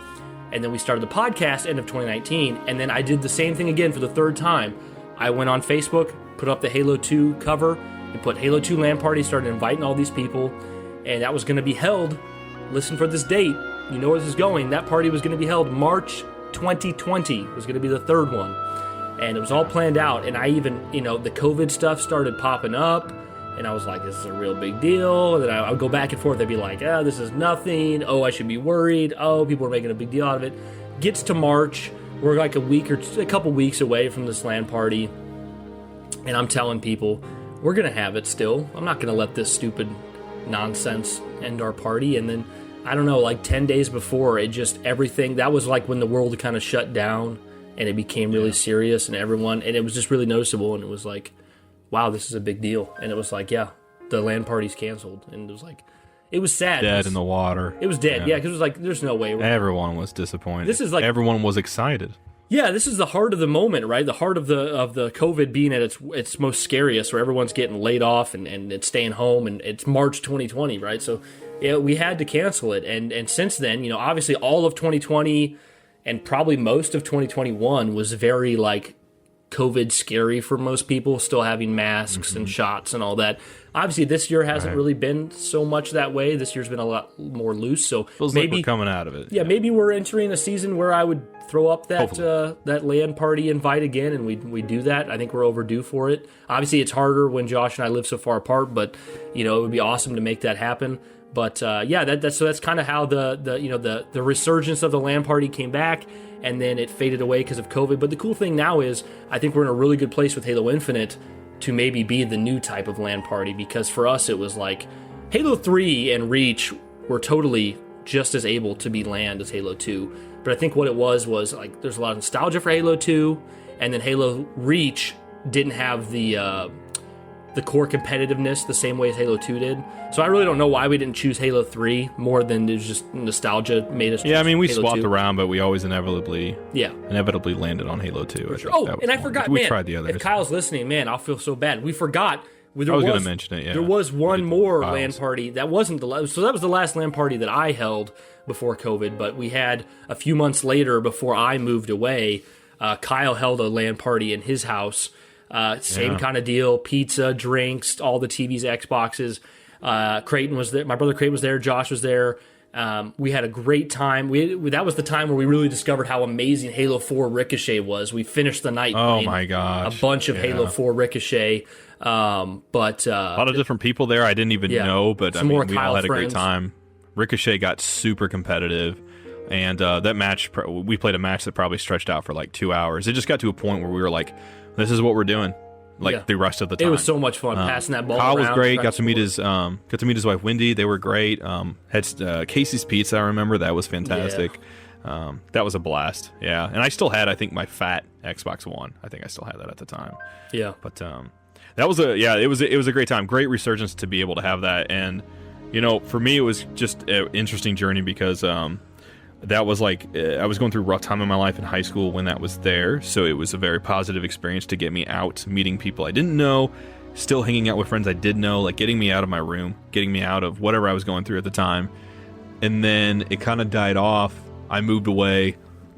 [SPEAKER 7] And then we started the podcast end of 2019. And then I did the same thing again for the third time. I went on Facebook, put up the Halo 2 cover, and put Halo 2 LAN party, started inviting all these people. And that was going to be held, listen for this date, you know where this is going, that party was going to be held March 2020, was going to be the third one. And it was all planned out. And I even, the COVID stuff started popping up. And I was like, this is a real big deal. And then I would go back and forth. I'd be like, this is nothing. Oh, I should be worried. Oh, people are making a big deal out of it. Gets to March. We're like a couple weeks away from this LAN party. And I'm telling people, we're going to have it still. I'm not going to let this stupid nonsense end our party. And then, I don't know, like 10 days before, everything, that was like when the world kind of shut down and it became really serious and it was just really noticeable. And it was like, wow, this is a big deal. And it was like, yeah, the LAN party's canceled. And it was like, it was sad.
[SPEAKER 8] Dead in the water.
[SPEAKER 7] It was dead, yeah, because it was like, there's no way.
[SPEAKER 8] Everyone was disappointed.
[SPEAKER 7] This is like,
[SPEAKER 8] everyone was excited.
[SPEAKER 7] Yeah, this is the heart of the moment, right? The heart of the COVID being at its most scariest, where everyone's getting laid off and it's staying home, and it's March 2020, right? So yeah, we had to cancel it. And since then, obviously all of 2020 and probably most of 2021 was very like COVID scary for most people, still having masks and shots and all that. Obviously, this year hasn't really been so much that way. This year's been a lot more loose. So
[SPEAKER 8] feels
[SPEAKER 7] maybe
[SPEAKER 8] like we're coming out of it.
[SPEAKER 7] Yeah, maybe we're entering a season where I would throw up that LAN party invite again, and we do that. I think we're overdue for it. Obviously, it's harder when Josh and I live so far apart, but it would be awesome to make that happen. But that's kind of how the resurgence of the LAN party came back. And then it faded away because of COVID. But the cool thing now is I think we're in a really good place with Halo Infinite to maybe be the new type of LAN party, because for us it was like Halo 3 and Reach were totally just as able to be LAN as Halo 2. But I think what it was like there's a lot of nostalgia for Halo 2, and then Halo Reach didn't have the core competitiveness the same way as Halo 2 did. So I really don't know why we didn't choose Halo 3 more than there's just nostalgia made us choose
[SPEAKER 8] we
[SPEAKER 7] Halo
[SPEAKER 8] swapped
[SPEAKER 7] 2.
[SPEAKER 8] around, but we always inevitably landed on Halo 2.
[SPEAKER 7] For sure. Oh, and I forgot,
[SPEAKER 8] we
[SPEAKER 7] man,
[SPEAKER 8] tried the others.
[SPEAKER 7] If Kyle's listening, man, I'll feel so bad. We forgot.
[SPEAKER 8] I was going to mention it, yeah.
[SPEAKER 7] There was one more LAN party. That wasn't the last. So that was the last LAN party that I held before COVID, but we had a few months later before I moved away, Kyle held a LAN party in his house. Same kind of deal, pizza, drinks, all the TVs, Xboxes. Creighton was there. My brother Creighton was there. Josh was there. We had a great time. That was the time where we really discovered how amazing Halo 4 Ricochet was. We finished the night playing
[SPEAKER 8] my gosh,
[SPEAKER 7] a bunch of Halo 4 Ricochet. But
[SPEAKER 8] a lot of different people there I didn't even know, but we all had a great
[SPEAKER 7] friends.
[SPEAKER 8] time. Ricochet got super competitive. And that match, we played a match that probably stretched out for like 2 hours. It just got to a point where we were like, this is what we're doing, the rest of the time.
[SPEAKER 7] It was so much fun passing that ball
[SPEAKER 8] Kyle
[SPEAKER 7] around.
[SPEAKER 8] was great. Got to meet his wife Wendy. They were great. Had Casey's Pizza. I remember that was fantastic. Yeah. That was a blast. Yeah, and I still had, I think, my fat Xbox One. I think I still had that at the time.
[SPEAKER 7] Yeah,
[SPEAKER 8] but that was it was a great time. Great resurgence to be able to have that, and for me it was just an interesting journey because that was like, I was going through a rough time in my life in high school when that was there, so it was a very positive experience to get me out, meeting people I didn't know, still hanging out with friends I did know, like getting me out of my room, getting me out of whatever I was going through at the time. And then it kind of died off. I moved away,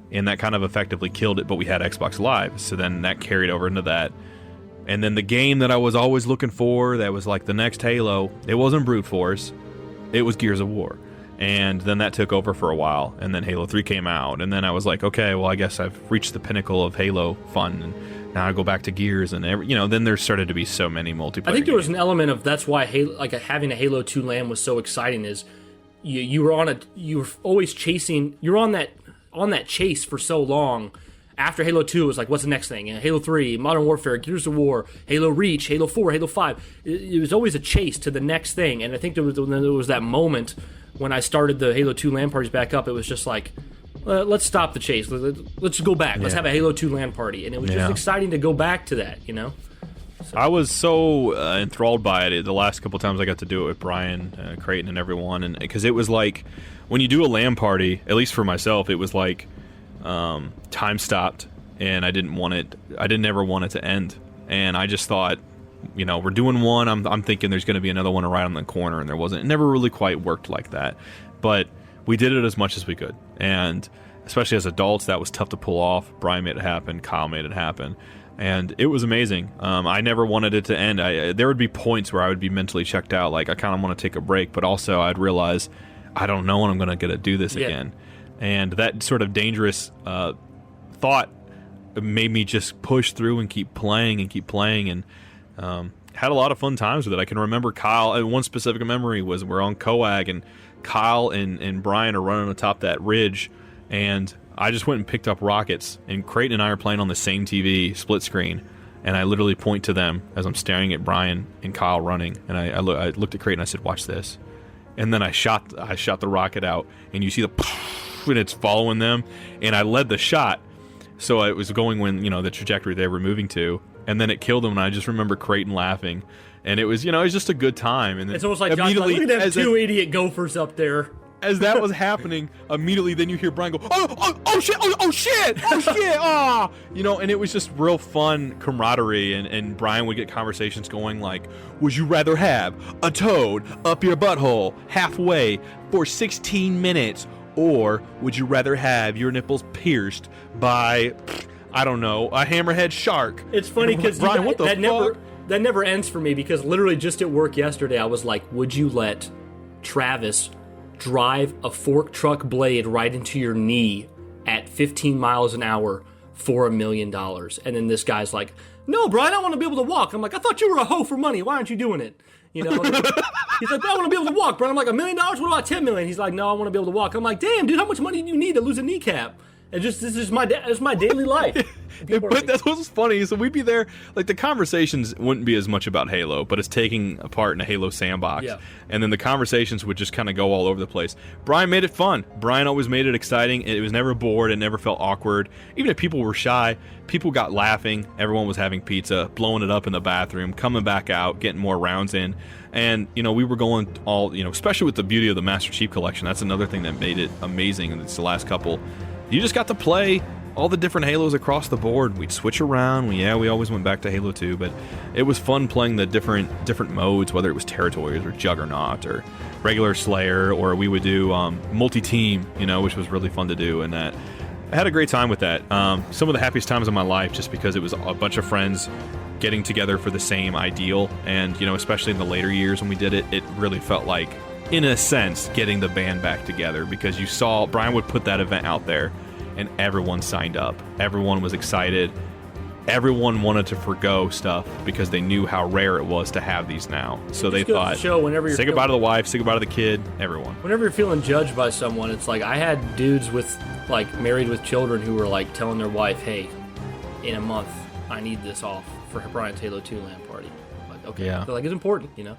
[SPEAKER 8] and that kind of effectively killed it, but we had Xbox Live, so then that carried over into that. And then the game that I was always looking for, that was like the next Halo, it wasn't Brute Force, it was Gears of War. And then that took over for a while, and then Halo 3 came out, and then I was like, okay, well, I guess I've reached the pinnacle of Halo fun, and now I go back to Gears, and then there started to be so many multiplayer.
[SPEAKER 7] I think there was an element of that's why having a Halo 2 LAN was so exciting. Is you were always chasing. You're on that chase for so long. After Halo 2, it was like, what's the next thing? Halo 3, Modern Warfare, Gears of War, Halo Reach, Halo 4, Halo 5. It was always a chase to the next thing, and I think there was that moment when I started the Halo 2 LAN parties back up. It was just like, let's stop the chase. Let's go back. Let's have a Halo 2 LAN party, and it was just exciting to go back to that, So.
[SPEAKER 8] I was so enthralled by it the last couple times I got to do it with Brian, Creighton, and everyone, and because it was like, when you do a LAN party, at least for myself, it was like, time stopped, and I didn't ever want it to end, and I just thought, you know, we're doing one. I'm thinking there's going to be another one right on the corner, and there wasn't. It never really quite worked like that, but we did it as much as we could, and especially as adults, that was tough to pull off. Brian made it happen. Kyle made it happen. And it was amazing. I never wanted it to end. There would be points where I would be mentally checked out, like I kind of want to take a break, but also I'd realize I don't know when I'm going to get to do this again. And that sort of dangerous thought made me just push through and keep playing, and had a lot of fun times with it. I can remember Kyle, and one specific memory was we're on Coag, and Kyle and Brian are running atop that ridge, and I just went and picked up rockets, and Creighton and I are playing on the same TV, split screen, and I literally point to them as I'm staring at Brian and Kyle running, and I looked at Creighton and I said, watch this. And then I shot the rocket out, and you see the and it's following them, and I led the shot, so it was going when, you know, the trajectory they were moving to, and then it killed them, and I just remember Creighton laughing, and it was, you know, it was just a good time. And then
[SPEAKER 7] it's almost like Josh, look at them two idiot gophers up there.
[SPEAKER 8] As that was happening, immediately then you hear Brian go, oh shit, oh shit, ah, you know, and it was just real fun camaraderie, and Brian would get conversations going like, would you rather have a toad up your butthole halfway for 16 minutes, or would you rather have your nipples pierced by, I don't know, a hammerhead shark?
[SPEAKER 7] It's funny because
[SPEAKER 8] Brian, what the fuck?
[SPEAKER 7] That never ends for me, because literally just at work yesterday, I was like, would you let Travis drive a fork truck blade right into your knee at 15 miles an hour for $1 million? And then this guy's like, no, Brian, I want to be able to walk. I'm like, I thought you were a hoe for money. Why aren't you doing it? You know, he's like, I want to be able to walk, Brian. I'm like, $1 million? What about 10 million? He's like, no, I want to be able to walk. I'm like, damn, dude, how much money do you need to lose a kneecap? And just, this is my daily life.
[SPEAKER 8] But that's what's funny. So we'd be there, like the conversations wouldn't be as much about Halo, but it's taking a part in a Halo sandbox.
[SPEAKER 7] Yeah.
[SPEAKER 8] And then the conversations would just kind of go all over the place. Brian made it fun. Brian always made it exciting. It was never bored. It never felt awkward. Even if people were shy, people got laughing. Everyone was having pizza, blowing it up in the bathroom, coming back out, getting more rounds in. And, you know, we were going all, you know, especially with the beauty of the Master Chief Collection. That's another thing that made it amazing. And it's the last couple. You just got to play all the different Halos across the board. We'd switch around. We always went back to Halo 2, but it was fun playing the different modes, whether it was Territories or Juggernaut or regular Slayer, or we would do multi-team, you know, which was really fun to do. And that I had a great time with that. Some of the happiest times of my life, just because it was a bunch of friends getting together for the same ideal. And, you know, especially in the later years when we did it, it really felt like, in a sense, getting the band back together, because you saw Brian would put that event out there and everyone signed up. Everyone was excited. Everyone wanted to forgo stuff because they knew how rare it was to have these now. So they thought, say goodbye to the wife, say goodbye to the kid, everyone.
[SPEAKER 7] Whenever you're feeling judged by someone, it's like, I had dudes with, like, married with children who were, like, telling their wife, hey, in a month, I need this off for Brian's Halo 2 LAN party. Like, okay.
[SPEAKER 8] Yeah.
[SPEAKER 7] So, like, it's important, you know?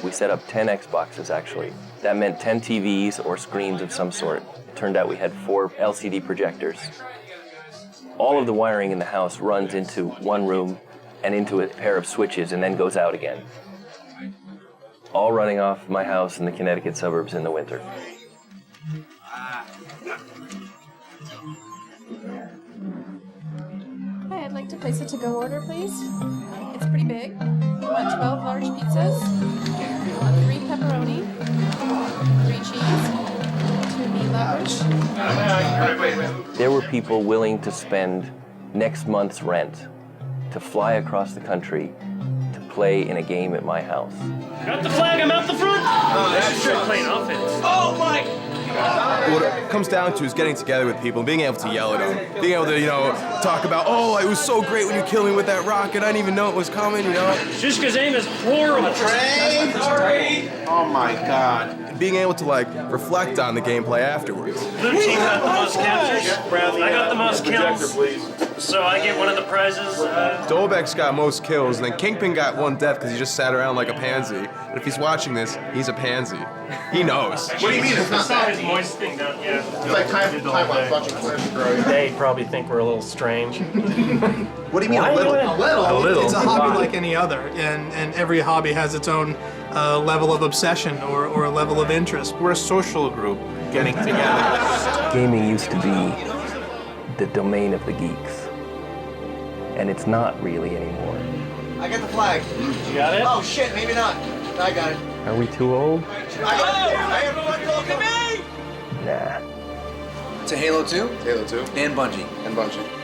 [SPEAKER 2] We set up 10 Xboxes, actually. That meant 10 TVs or screens of some sort. It turned out we had 4 LCD projectors. All of the wiring in the house runs into one room and into a pair of switches and then goes out again. All running off my house in the Connecticut suburbs in the winter.
[SPEAKER 9] Hi, I'd like to place a to-go order, please. It's pretty big. We want 12 large pizzas, 3 pepperoni, 3 cheese, 2 meat lovers.
[SPEAKER 2] There were people willing to spend next month's rent to fly across the country to play in a game at my house.
[SPEAKER 1] Got the flag, I'm out the front! That's straight playing offense. Oh my!
[SPEAKER 5] What it comes down to is getting together with people and being able to yell at them. Being able to, you know, talk about, oh, it was so great when you killed me with that rocket. I didn't even know it was coming, you know?
[SPEAKER 1] Shishka's aim is horrible. Sorry.
[SPEAKER 4] Oh my God.
[SPEAKER 5] Being able to, like, reflect on the gameplay afterwards.
[SPEAKER 1] Blue team got the most captures. I got the most kills. So I get one of the prizes.
[SPEAKER 5] Dolbeck's got most kills, and then Kingpin got 1 death because he just sat around like a pansy. And if he's watching this, he's a pansy. He knows.
[SPEAKER 4] What do you mean? It's not
[SPEAKER 1] Saw his moist thing down, yeah.
[SPEAKER 4] It's like time watching Flash grow.
[SPEAKER 10] They probably think we're a little strange.
[SPEAKER 4] What do you mean a little?
[SPEAKER 3] A little. It's a hobby like any other, and every hobby has its own level of obsession or a level of interest.
[SPEAKER 4] We're a social group getting together.
[SPEAKER 2] Gaming used to be the domain of the geeks, and it's not really anymore.
[SPEAKER 11] I got the flag.
[SPEAKER 10] You got it?
[SPEAKER 11] Oh shit, maybe not. I got it.
[SPEAKER 2] Are we too old?
[SPEAKER 11] I have one.
[SPEAKER 2] Nah.
[SPEAKER 11] To Halo 2?
[SPEAKER 5] Halo 2.
[SPEAKER 11] And Bungie.
[SPEAKER 5] And Bungie.